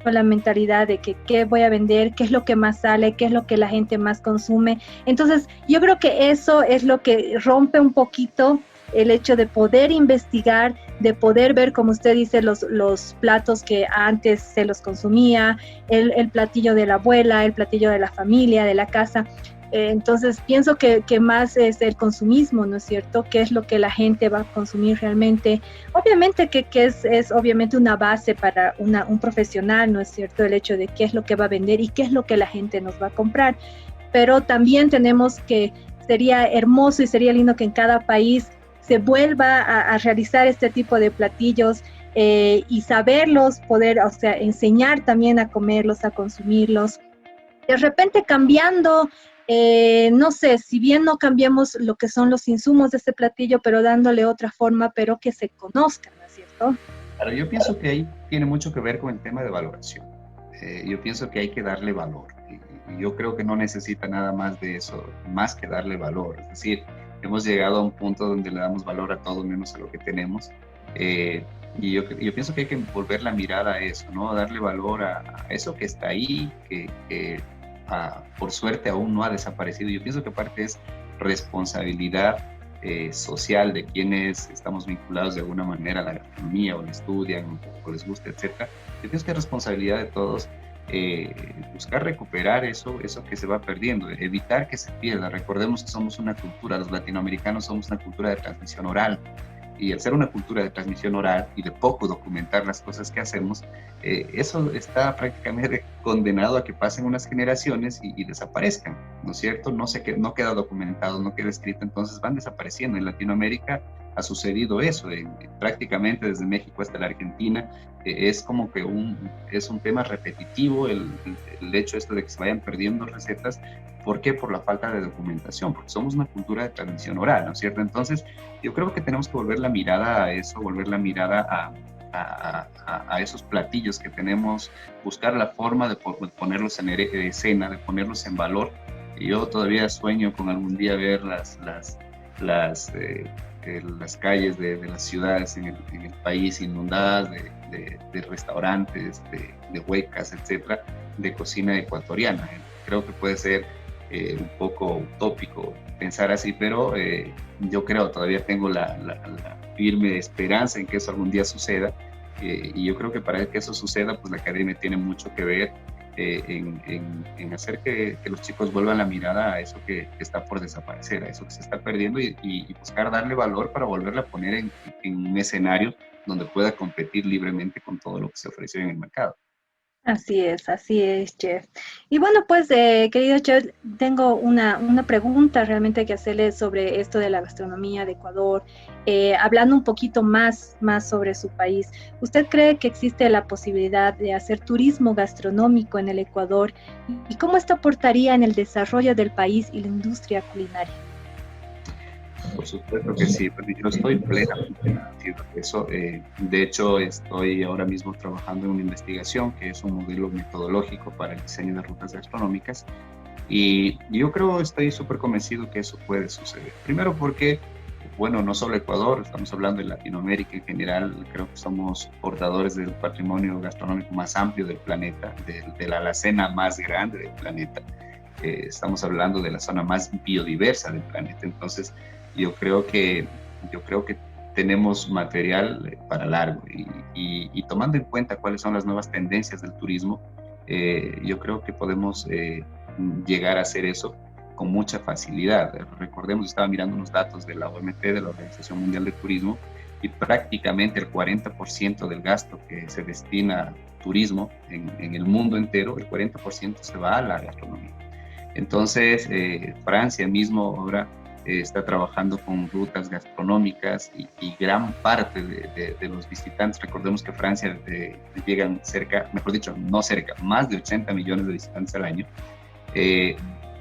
con la mentalidad de que qué voy a vender, qué es lo que más sale, qué es lo que la gente más consume. Entonces, yo creo que eso es lo que rompe un poquito el hecho de poder investigar, de poder ver, como usted dice, los platos que antes se los consumía, el platillo de la abuela, el platillo de la familia, de la casa. Entonces, pienso que más es el consumismo, ¿no es cierto? ¿Qué es lo que la gente va a consumir realmente? Obviamente que es obviamente una base para un profesional, ¿no es cierto? El hecho de qué es lo que va a vender y qué es lo que la gente nos va a comprar. Pero también tenemos que, sería hermoso y sería lindo que en cada país se vuelva a realizar este tipo de platillos y saberlos, poder, o sea, enseñar también a comerlos, a consumirlos. De repente cambiando, no sé, si bien no cambiamos lo que son los insumos de este platillo, pero dándole otra forma, pero que se conozcan, ¿no es cierto? Claro, yo pienso que ahí tiene mucho que ver con el tema de valoración. Yo pienso que hay que darle valor. Y yo creo que no necesita nada más de eso, más que darle valor. Es decir, hemos llegado a un punto donde le damos valor a todo menos a lo que tenemos. Y yo pienso que hay que volver la mirada a eso, ¿no? Darle valor a eso que está ahí, que por suerte aún no ha desaparecido. Yo pienso que aparte es responsabilidad social de quienes estamos vinculados de alguna manera a la gastronomía o la estudian o les gusta, etc. Yo pienso que es responsabilidad de todos buscar recuperar eso que se va perdiendo, evitar que se pierda. Recordemos que somos una cultura, los latinoamericanos somos una cultura de transmisión oral, y al ser una cultura de transmisión oral y de poco documentar las cosas que hacemos, eso está prácticamente condenado a que pasen unas generaciones y desaparezcan, ¿no es cierto? No queda documentado, no queda escrito, entonces van desapareciendo. En Latinoamérica ha sucedido eso, prácticamente desde México hasta la Argentina, es como que es un tema repetitivo el hecho de que se vayan perdiendo recetas. ¿Por qué? Por la falta de documentación, porque somos una cultura de transmisión oral, ¿no es cierto? Entonces, yo creo que tenemos que volver la mirada a eso, volver la mirada a esos platillos que tenemos, buscar la forma de ponerlos en escena, de ponerlos en valor. Y yo todavía sueño con algún día ver las calles de las ciudades en el país inundadas de restaurantes, de huecas, etcétera, de cocina ecuatoriana. Creo que puede ser un poco utópico pensar así, pero yo creo, todavía tengo la firme esperanza en que eso algún día suceda, y yo creo que para que eso suceda, pues la academia tiene mucho que ver en hacer que los chicos vuelvan la mirada a eso que está por desaparecer, a eso que se está perdiendo, y buscar darle valor para volverla a poner en un escenario donde pueda competir libremente con todo lo que se ofrece en el mercado. Así es, chef. Y bueno, pues, querido chef, tengo una pregunta realmente que hacerle sobre esto de la gastronomía de Ecuador, hablando un poquito más sobre su país. ¿Usted cree que existe la posibilidad de hacer turismo gastronómico en el Ecuador? ¿Y cómo esto aportaría en el desarrollo del país y la industria culinaria? Por supuesto que sí, pero yo estoy plenamente convencido de eso. De hecho, estoy ahora mismo trabajando en una investigación que es un modelo metodológico para el diseño de rutas gastronómicas, y yo estoy súper convencido que eso puede suceder. Primero porque, bueno, no solo Ecuador, estamos hablando de Latinoamérica en general. Creo que somos portadores del patrimonio gastronómico más amplio del planeta, de la alacena más grande del planeta. Estamos hablando de la zona más biodiversa del planeta. Entonces, yo creo que tenemos material para largo, y tomando en cuenta cuáles son las nuevas tendencias del turismo, yo creo que podemos llegar a hacer eso con mucha facilidad. Recordemos, estaba mirando unos datos de la OMT, de la Organización Mundial de Turismo, y prácticamente el 40% del gasto que se destina a turismo en el mundo entero, el 40% se va a la gastronomía. Entonces, Francia mismo ahora está trabajando con rutas gastronómicas y gran parte de los visitantes, recordemos que Francia llegan cerca, mejor dicho, no cerca, más de 80 millones de visitantes al año.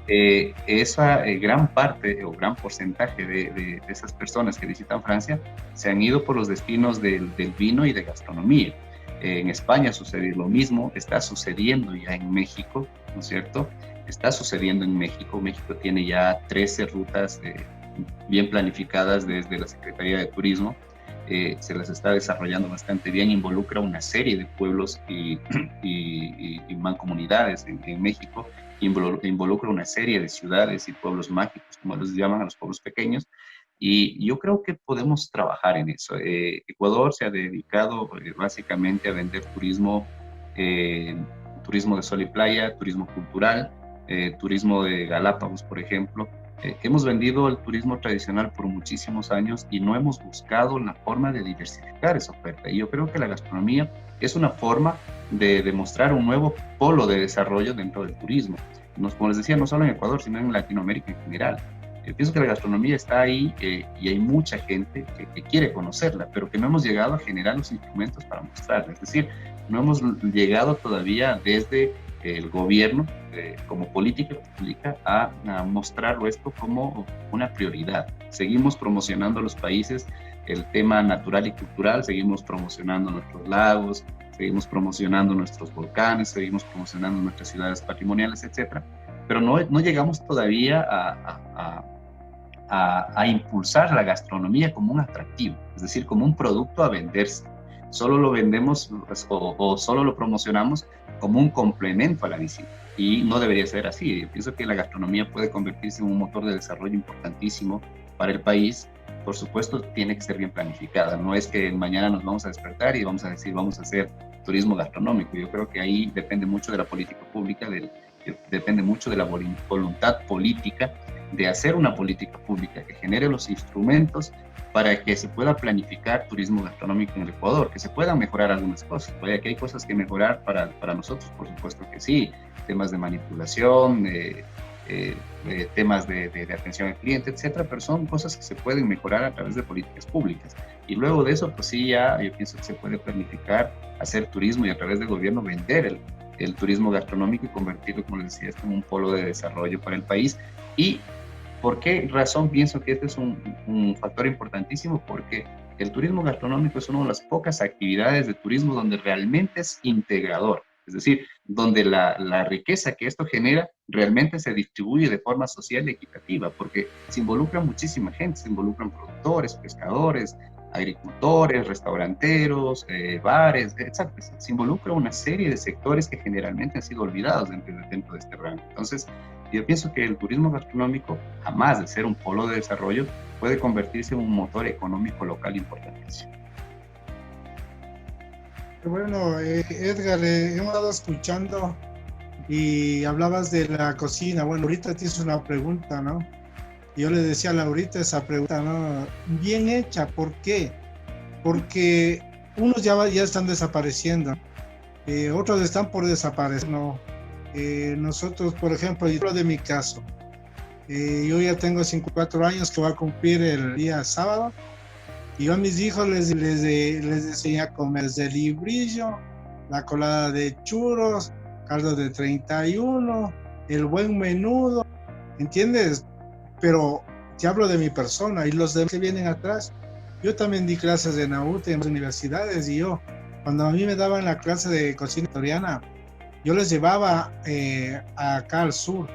Esa gran parte o gran porcentaje de esas personas que visitan Francia se han ido por los destinos del vino y de gastronomía. En España sucede lo mismo, está sucediendo ya en México, ¿no es cierto? Está sucediendo en México. México tiene ya 13 rutas bien planificadas desde la Secretaría de Turismo. Se las está desarrollando bastante bien, involucra una serie de pueblos y mancomunidades en México, involucra una serie de ciudades y pueblos mágicos, como los llaman a los pueblos pequeños, y yo creo que podemos trabajar en eso. Ecuador se ha dedicado básicamente a vender turismo de sol y playa, turismo cultural, turismo de Galápagos, por ejemplo. Hemos vendido el turismo tradicional por muchísimos años y no hemos buscado la forma de diversificar esa oferta. Y yo creo que la gastronomía es una forma de demostrar un nuevo polo de desarrollo dentro del turismo. Como les decía, no solo en Ecuador, sino en Latinoamérica en general. Pienso que la gastronomía está ahí y hay mucha gente que quiere conocerla, pero que no hemos llegado a generar los instrumentos para mostrarla. Es decir, no hemos llegado todavía desde el gobierno como política pública a mostrarlo esto como una prioridad. Seguimos promocionando a los países el tema natural y cultural, seguimos promocionando nuestros lagos, seguimos promocionando nuestros volcanes, seguimos promocionando nuestras ciudades patrimoniales, etcétera, pero no llegamos todavía a impulsar la gastronomía como un atractivo, es decir, como un producto a venderse. Solo lo vendemos o solo lo promocionamos como un complemento a la visita, y no debería ser así. Yo pienso que la gastronomía puede convertirse en un motor de desarrollo importantísimo para el país. Por supuesto, tiene que ser bien planificada. No es que mañana nos vamos a despertar y vamos a decir vamos a hacer turismo gastronómico. Yo creo que ahí depende mucho de la política pública, depende mucho de la voluntad política de hacer una política pública que genere los instrumentos para que se pueda planificar turismo gastronómico en el Ecuador, que se puedan mejorar algunas cosas. Vaya que hay cosas que mejorar para nosotros, por supuesto que sí, temas de manipulación, temas de atención al cliente, etcétera, pero son cosas que se pueden mejorar a través de políticas públicas. Y luego de eso, pues sí, ya yo pienso que se puede planificar, hacer turismo y a través del gobierno vender el turismo gastronómico y convertirlo, como les decía, en un polo de desarrollo para el país. ¿Y por qué razón pienso que este es un factor importantísimo? Porque el turismo gastronómico es una de las pocas actividades de turismo donde realmente es integrador. Es decir, donde la riqueza que esto genera realmente se distribuye de forma social y equitativa, porque se involucra muchísima gente, se involucran productores, pescadores, agricultores, restauranteros, bares, etc. Se involucra una serie de sectores que generalmente han sido olvidados dentro de este rango. Entonces, yo pienso que el turismo gastronómico, además de ser un polo de desarrollo, puede convertirse en un motor económico local importantísimo. Bueno, Edgar, hemos estado escuchando y hablabas de la cocina. Bueno, ahorita tienes una pregunta, ¿no? Yo le decía a Laurita esa pregunta, ¿no? Bien hecha, ¿por qué? Porque unos ya están desapareciendo, otros están por desaparecer, ¿no? Nosotros, por ejemplo, yo hablo de mi caso. Yo ya tengo 54 años que voy a cumplir el día sábado. Y yo a mis hijos les enseñé a comer desde el librillo, la colada de churros, caldo de 31, el buen menudo, ¿entiendes? Pero te hablo de mi persona y los demás que vienen atrás. Yo también di clases de Naute en las universidades y cuando a mí me daban la clase de cocina ecuatoriana, yo les llevaba acá al sur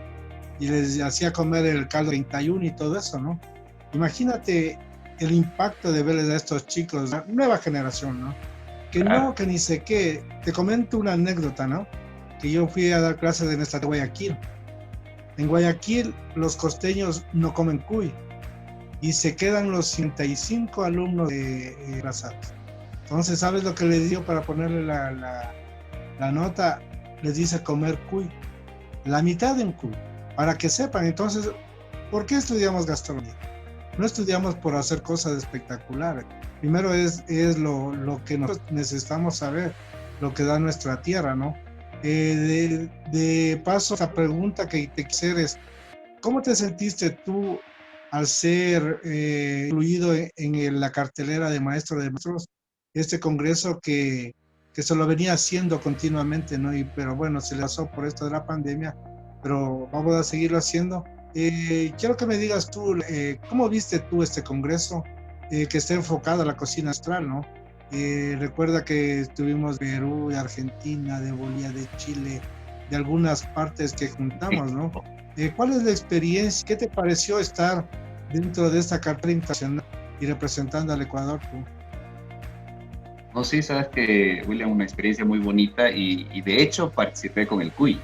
y les hacía comer el caldo 31 y todo eso, ¿no? Imagínate el impacto de verles a estos chicos, la nueva generación, ¿no? Que ni sé qué. Te comento una anécdota, ¿no? Que yo fui a dar clases en esta de Guayaquil. En Guayaquil los costeños no comen cuy y se quedan los 55 alumnos de Razados. Entonces, ¿sabes lo que les dio para ponerle la nota? Les dice comer cuy, la mitad de un cuy, para que sepan. Entonces, ¿por qué estudiamos gastronomía? No estudiamos por hacer cosas espectaculares. Primero es lo que nosotros necesitamos saber, lo que da nuestra tierra, ¿no? De paso, la pregunta que te quisiera es, ¿cómo te sentiste tú al ser incluido la cartelera de Maestros de Maestros, este congreso que se lo venía haciendo continuamente, ¿no? Pero bueno, se le pasó por esto de la pandemia, pero vamos a seguirlo haciendo. Quiero que me digas tú, ¿cómo viste tú este congreso que está enfocado a la cocina austral, ¿no? Recuerda que estuvimos de Perú, de Argentina, de Bolivia, de Chile, de algunas partes que juntamos, ¿no? ¿Cuál es la experiencia? ¿Qué te pareció estar dentro de esta cartera internacional y representando al Ecuador tú? No, sí, sabes que, William, una experiencia muy bonita y de hecho participé con el cuy,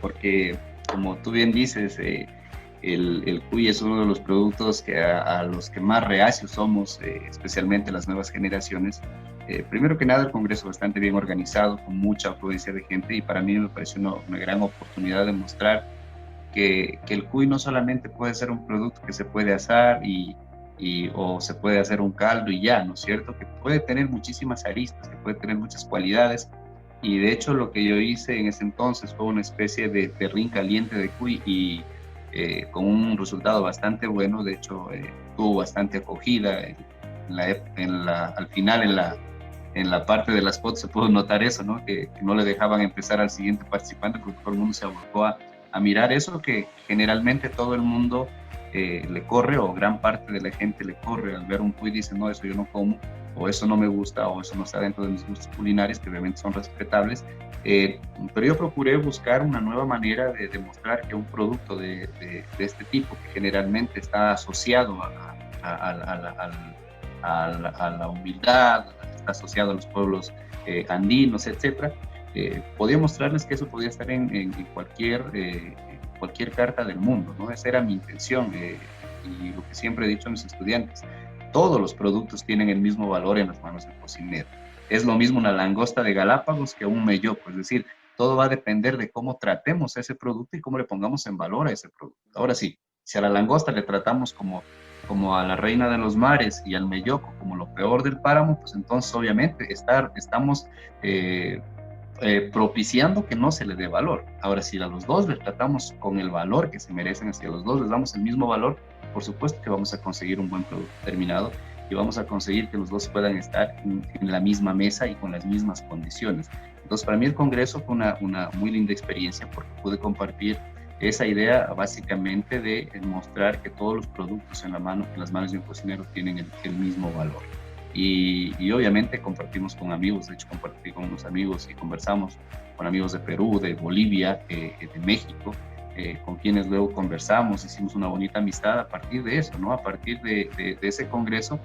porque como tú bien dices, el cuy es uno de los productos que a los que más reacios somos, especialmente las nuevas generaciones. Primero que nada, el congreso bastante bien organizado, con mucha afluencia de gente, y para mí me pareció una gran oportunidad de mostrar que el cuy no solamente puede ser un producto que se puede asar o se puede hacer un caldo y ya, ¿no es cierto? Que puede tener muchísimas aristas, que puede tener muchas cualidades. Y de hecho lo que yo hice en ese entonces fue una especie de terrín caliente de cuy y con un resultado bastante bueno. De hecho tuvo bastante acogida. Al final en la parte de las fotos se pudo notar eso, ¿no? Que no le dejaban empezar al siguiente participante porque todo el mundo se abocó a mirar eso, que generalmente todo el mundo le corre, o gran parte de la gente le corre al ver un cuy y dice, no, eso yo no como, o eso no me gusta, o eso no está dentro de mis gustos culinarios, que obviamente son respetables. Pero yo procuré buscar una nueva manera de demostrar que un producto de este tipo, que generalmente está asociado a la humildad, está asociado a los pueblos andinos, etcétera, podía mostrarles que eso podía estar en cualquier carta del mundo, ¿no? Esa era mi intención, y lo que siempre he dicho a mis estudiantes: todos los productos tienen el mismo valor en las manos del cocinero. Es lo mismo una langosta de Galápagos que un melloco, es decir, todo va a depender de cómo tratemos ese producto y cómo le pongamos en valor a ese producto. Ahora sí, si a la langosta le tratamos como a la reina de los mares y al melloco como lo peor del páramo, pues entonces obviamente estamos propiciando que no se le dé valor. Ahora, si a los dos les tratamos con el valor que se merecen, si a los dos les damos el mismo valor, por supuesto que vamos a conseguir un buen producto terminado y vamos a conseguir que los dos puedan estar en la misma mesa y con las mismas condiciones. Entonces, para mí el congreso fue una muy linda experiencia porque pude compartir esa idea básicamente de mostrar que todos los productos en las manos de un cocinero tienen el mismo valor. Y obviamente compartimos con amigos. De hecho compartí con unos amigos y conversamos con amigos de Perú, de Bolivia, de México, con quienes luego conversamos, hicimos una bonita amistad a partir de eso, ¿no? A partir de ese congreso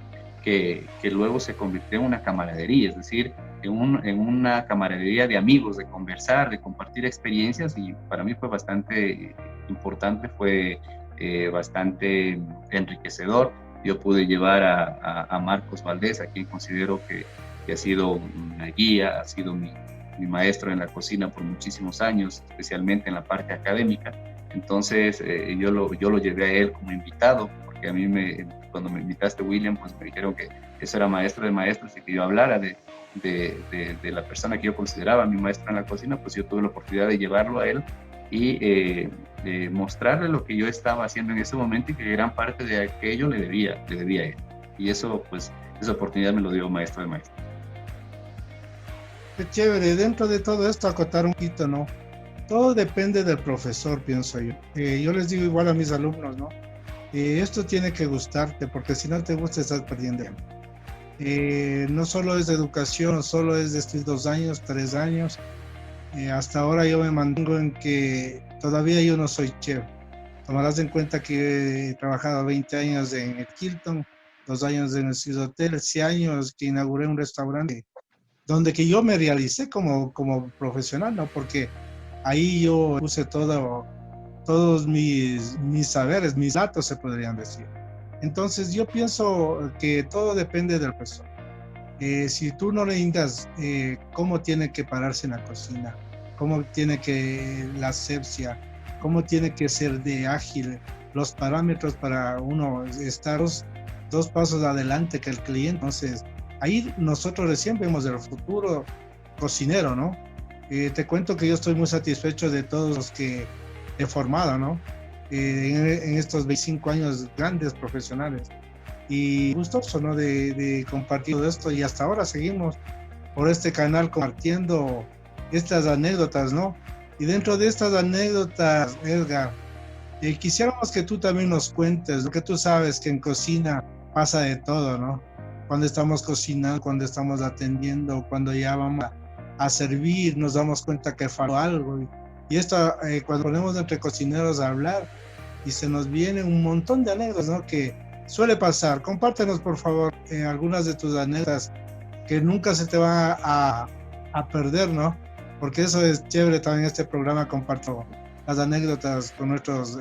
que luego se convirtió en una camaradería, es decir, en una camaradería de amigos, de conversar, de compartir experiencias, y para mí fue bastante importante, fue bastante enriquecedor. Yo pude llevar a Marcos Valdés, a quien considero que ha sido una guía, ha sido mi maestro en la cocina por muchísimos años, especialmente en la parte académica. Entonces yo lo llevé a él como invitado, porque a mí cuando me invitaste, William, pues me dijeron que eso era maestro de maestros y que yo hablara de la persona que yo consideraba mi maestro en la cocina. Pues yo tuve la oportunidad de llevarlo a él y mostrarle lo que yo estaba haciendo en ese momento, y que gran parte de aquello le debía a él. Y eso, pues, esa oportunidad me lo dio maestro de maestros. Qué chévere. Dentro de todo esto, acotar un poquito, ¿no? Todo depende del profesor, pienso yo. Yo les digo igual a mis alumnos, ¿no? Esto tiene que gustarte, porque si no te gusta estás perdiendo. No solo es de educación, no solo es de estos 2 años, 3 años. Hasta ahora yo me mantengo en que todavía yo no soy chef. Tomarás en cuenta que he trabajado 20 años en el Hilton, 2 años en el Ciudad Hotel, 6 años que inauguré un restaurante donde que yo me realicé como profesional, ¿no? Porque ahí yo puse todos mis saberes, mis datos, se podrían decir. Entonces yo pienso que todo depende del profesor. Si tú no le indicas cómo tiene que pararse en la cocina, cómo tiene que la asepsia, cómo tiene que ser de ágil, los parámetros para uno estar 2 pasos adelante que el cliente. Entonces ahí nosotros recién vemos el futuro cocinero, ¿no? Te cuento que yo estoy muy satisfecho de todos los que he formado, ¿no? en estos 25 años grandes profesionales. Y gustoso, ¿no? De compartir todo esto, y hasta ahora seguimos por este canal compartiendo estas anécdotas, ¿no? Y dentro de estas anécdotas, Edgar, quisiéramos que tú también nos cuentes, lo que tú sabes que en cocina pasa de todo, ¿no? Cuando estamos cocinando, cuando estamos atendiendo, cuando ya vamos a servir, nos damos cuenta que faltó algo. Y esto, cuando ponemos entre cocineros a hablar, y se nos viene un montón de anécdotas, ¿no? Que suele pasar. Compártenos, por favor, algunas de tus anécdotas que nunca se te van a perder, ¿no? Porque eso es chévere también, este programa comparto las anécdotas con nuestros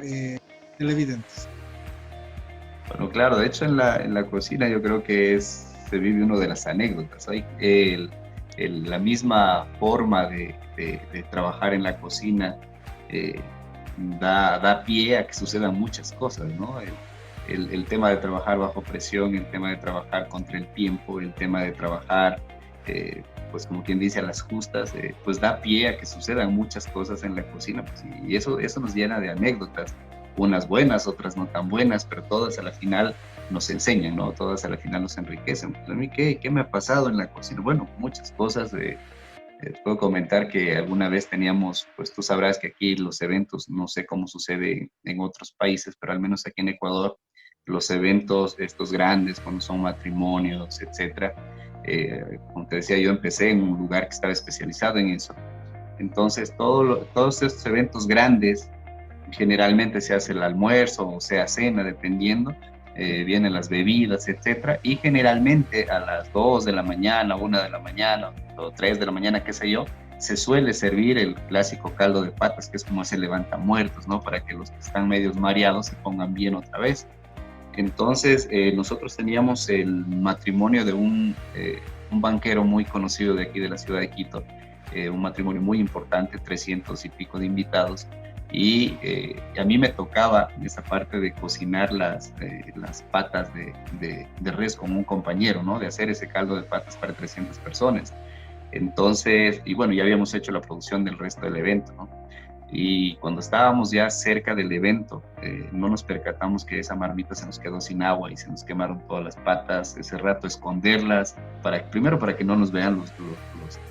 televidentes. Bueno, claro, de hecho en la cocina yo creo que se vive uno de las anécdotas, ¿sí? La misma forma de trabajar en la cocina da pie a que sucedan muchas cosas, ¿no? El tema de trabajar bajo presión, el tema de trabajar contra el tiempo, el tema de trabajar, pues como quien dice, a las justas, pues da pie a que sucedan muchas cosas en la cocina, pues, y eso nos llena de anécdotas, unas buenas, otras no tan buenas, pero todas a la final nos enseñan, ¿no? Todas a la final nos enriquecen. Pues a mí, ¿qué me ha pasado en la cocina? Bueno, muchas cosas. Puedo comentar que alguna vez teníamos, pues tú sabrás que aquí los eventos, no sé cómo sucede en otros países, pero al menos aquí en Ecuador, los eventos estos grandes, cuando son matrimonios, etcétera, como te decía, yo empecé en un lugar que estaba especializado en eso. Entonces, todos estos eventos grandes, generalmente se hace el almuerzo o sea cena, dependiendo, vienen las bebidas, etcétera, y generalmente a las 2 de la mañana, 1 de la mañana o 3 de la mañana, qué sé yo, se suele servir el clásico caldo de patas, que es como ese levantamuertos, ¿no? Para que los que están medios mareados se pongan bien otra vez. Entonces, nosotros teníamos el matrimonio de un banquero muy conocido de aquí de la ciudad de Quito, un matrimonio muy importante, 300 y pico de invitados, y a mí me tocaba esa parte de cocinar las patas de res con un compañero, ¿no? De hacer ese caldo de patas para 300 personas. Entonces, y bueno, ya habíamos hecho la producción del resto del evento, ¿no? Y cuando estábamos ya cerca del evento, no nos percatamos que esa marmita se nos quedó sin agua y se nos quemaron todas las patas. Ese rato esconderlas, primero para que no nos vean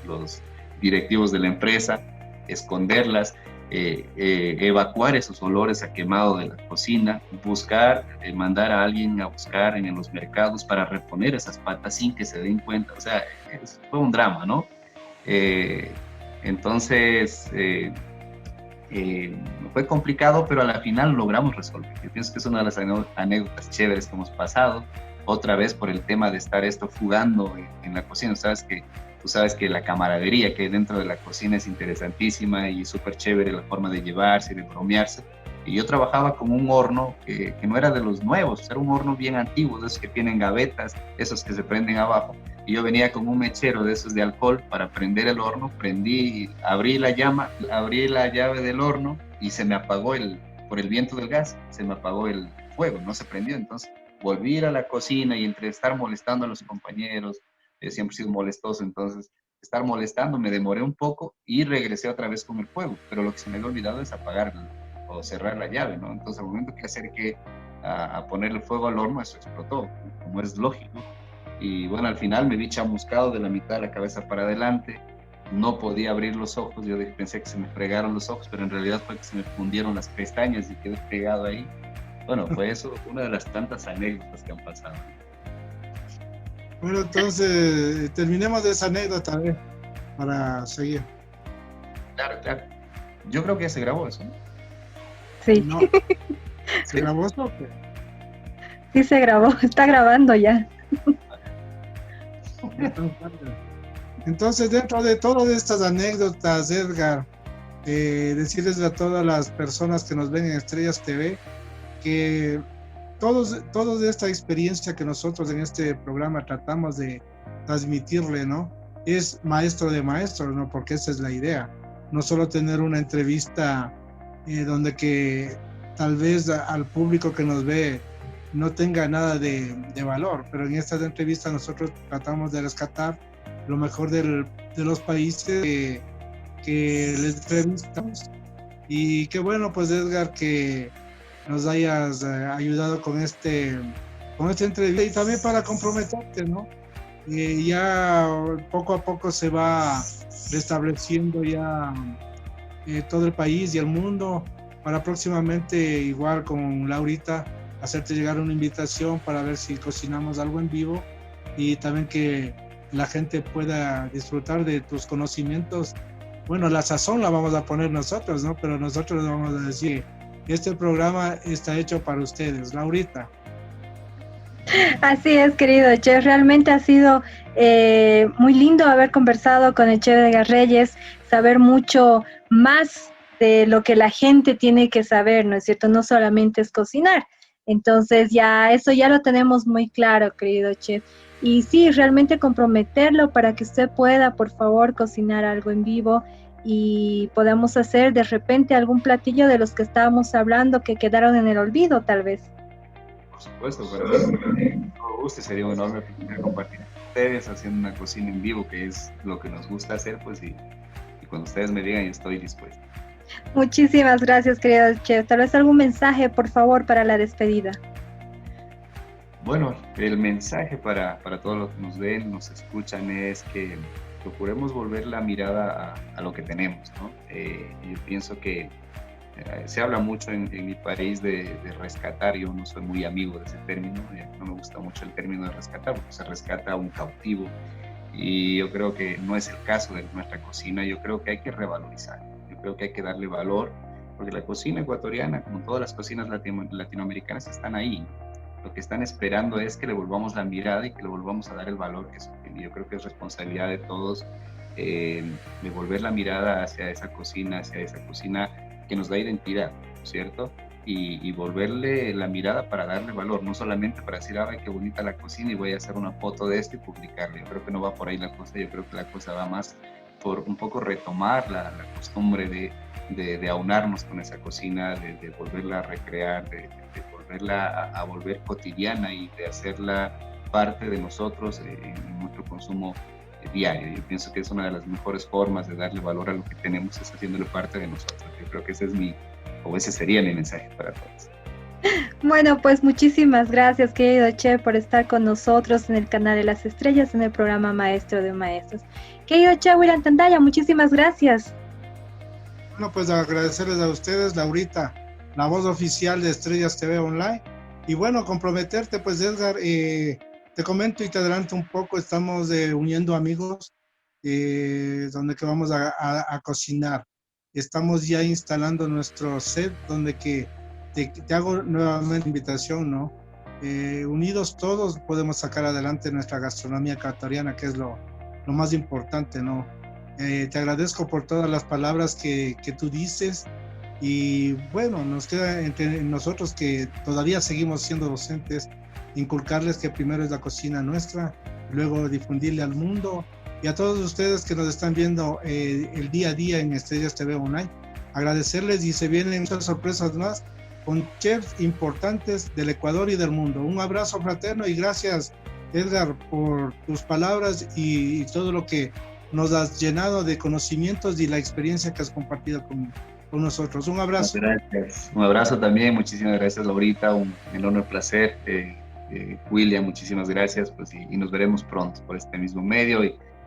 los directivos de la empresa, esconderlas, evacuar esos olores a quemado de la cocina, buscar, mandar a alguien a buscar en los mercados para reponer esas patas sin que se den cuenta. O sea, fue un drama, ¿no? Entonces, fue complicado, pero a la final logramos resolver. Yo pienso que es una de las anécdotas chéveres que hemos pasado, otra vez por el tema de estar jugando en la cocina. Tú sabes que la camaradería que hay dentro de la cocina es interesantísima y súper chévere la forma de llevarse y de bromearse. Y yo trabajaba con un horno que no era de los nuevos, era un horno bien antiguo, de esos que tienen gavetas, esos que se prenden abajo. Y yo venía con un mechero de esos de alcohol para prender el horno, abrí la llave del horno y se me apagó por el viento del gas, se me apagó el fuego, no se prendió. Entonces volví a ir a la cocina y entre estar molestando a los compañeros, siempre he sido molestoso, entonces estar molestando me demoré un poco y regresé otra vez con el fuego, pero lo que se me había olvidado es apagarlo o cerrar la llave, ¿no? Entonces al momento que acerqué a ponerle fuego al horno, eso explotó, como es lógico. Y bueno, al final me vi chamuscado de la mitad de la cabeza para adelante, no podía abrir los ojos, yo pensé que se me fregaron los ojos, pero en realidad fue que se me fundieron las pestañas y quedé pegado ahí. Bueno, fue eso, una de las tantas anécdotas que han pasado. Bueno, entonces terminemos de esa anécdota, para seguir. Claro. Yo creo que ya se grabó eso, ¿no? Sí. No. ¿Se grabó eso o qué? Sí se grabó, está grabando ya. Entonces, dentro de todas estas anécdotas, Edgar, decirles a todas las personas que nos ven en Estrellas TV que todos de esta experiencia que nosotros en este programa tratamos de transmitirle, ¿no? Es maestro de maestros, ¿no? Porque esa es la idea. No solo tener una entrevista donde que tal vez al público que nos ve no tenga nada de valor, pero en estas entrevistas nosotros tratamos de rescatar lo mejor de los países que les entrevistamos. Y qué bueno, pues Edgar, que nos hayas ayudado con esta entrevista y también para comprometerte, ¿no? Ya poco a poco se va restableciendo ya todo el país y el mundo, para próximamente igual con Laurita hacerte llegar una invitación para ver si cocinamos algo en vivo y también que la gente pueda disfrutar de tus conocimientos. Bueno, la sazón la vamos a poner nosotros, ¿no? Pero nosotros vamos a decir, este programa está hecho para ustedes, Laurita. Así es, querido chef, realmente ha sido muy lindo haber conversado con el chef Edgar Reyes, saber mucho más de lo que la gente tiene que saber, ¿no es cierto? No solamente es cocinar. Entonces eso ya lo tenemos muy claro, querido chef. Y sí, realmente comprometerlo para que usted pueda, por favor, cocinar algo en vivo y podamos hacer de repente algún platillo de los que estábamos hablando que quedaron en el olvido, tal vez. Por supuesto, para mí todo gusto, sería un enorme placer compartir con ustedes haciendo una cocina en vivo, que es lo que nos gusta hacer, pues y cuando ustedes me digan, yo estoy dispuesto. Muchísimas gracias, querido chef. Tal vez algún mensaje, por favor, para la despedida. Bueno, el mensaje para todos los que nos ven, nos escuchan, es que procuremos volver la mirada a lo que tenemos, ¿no? Yo pienso que se habla mucho en mi país de rescatar. Yo no soy muy amigo de ese término, no me gusta mucho el término de rescatar, porque se rescata a un cautivo, y yo creo que no es el caso de nuestra cocina. Yo creo que hay que revalorizar, yo creo que hay que darle valor, porque la cocina ecuatoriana, como todas las cocinas latinoamericanas, están ahí. Lo que están esperando es que le volvamos la mirada y que le volvamos a dar el valor que tiene. Yo creo que es responsabilidad de todos devolver la mirada hacia esa cocina que nos da identidad, ¿cierto? Y volverle la mirada para darle valor, no solamente para decir, ay, qué bonita la cocina y voy a hacer una foto de esto y publicarla. Yo creo que no va por ahí la cosa. Yo creo que la cosa va más por un poco retomar la costumbre de aunarnos con esa cocina, de volverla a recrear, de volverla a volver cotidiana y de hacerla parte de nosotros en nuestro consumo diario. Yo pienso que es una de las mejores formas de darle valor a lo que tenemos, es haciéndolo parte de nosotros. Yo creo que ese sería mi mensaje para todos. Bueno, pues muchísimas gracias, querido chef, por estar con nosotros en el canal de las estrellas, en el programa Maestro de Maestros. Querido chef William Tandaya, muchísimas gracias. Bueno, pues agradecerles a ustedes, Laurita, la voz oficial de Estrellas TV Online. Y bueno, comprometerte, pues Edgar, te comento y te adelanto un poco, estamos uniendo amigos donde que vamos a cocinar. Estamos ya instalando nuestro set donde que te hago nuevamente invitación, ¿no? Unidos todos podemos sacar adelante nuestra gastronomía ecuatoriana, que es lo más importante, ¿no? Te agradezco por todas las palabras que tú dices. Y bueno, nos queda entre nosotros que todavía seguimos siendo docentes, inculcarles que primero es la cocina nuestra, luego difundirle al mundo y a todos ustedes que nos están viendo el día a día en Estrellas TV Online. Agradecerles, y se vienen muchas sorpresas más con chefs importantes del Ecuador y del mundo. Un abrazo fraterno y gracias, Edgar, por tus palabras y todo lo que nos has llenado de conocimientos y la experiencia que has compartido con nosotros. Un abrazo. Gracias. Un abrazo también. Muchísimas gracias, Laurita. Un enorme placer. William, muchísimas gracias. Pues, y nos veremos pronto por este mismo medio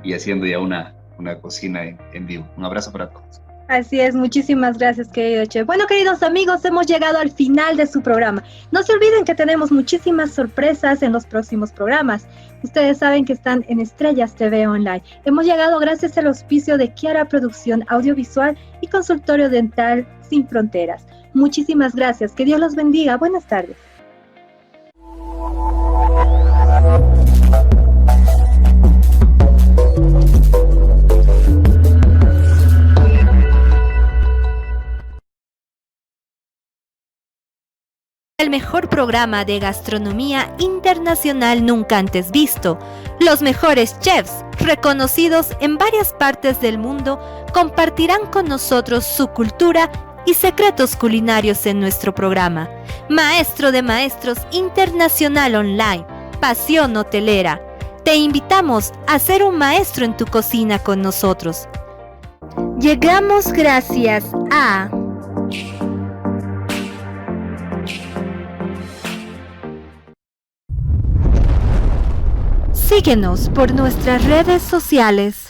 y haciendo ya una cocina en vivo. Un abrazo para todos. Así es, muchísimas gracias, querido chef. Bueno, queridos amigos, hemos llegado al final de su programa. No se olviden que tenemos muchísimas sorpresas en los próximos programas. Ustedes saben que están en Estrellas TV Online. Hemos llegado gracias al auspicio de Kiara Producción Audiovisual y Consultorio Dental Sin Fronteras. Muchísimas gracias. Que Dios los bendiga. Buenas tardes. El mejor programa de gastronomía internacional nunca antes visto. Los mejores chefs, reconocidos en varias partes del mundo, compartirán con nosotros su cultura y secretos culinarios en nuestro programa. Maestro de Maestros Internacional Online, Pasión Hotelera. Te invitamos a ser un maestro en tu cocina con nosotros. Llegamos gracias a Síguenos por nuestras redes sociales.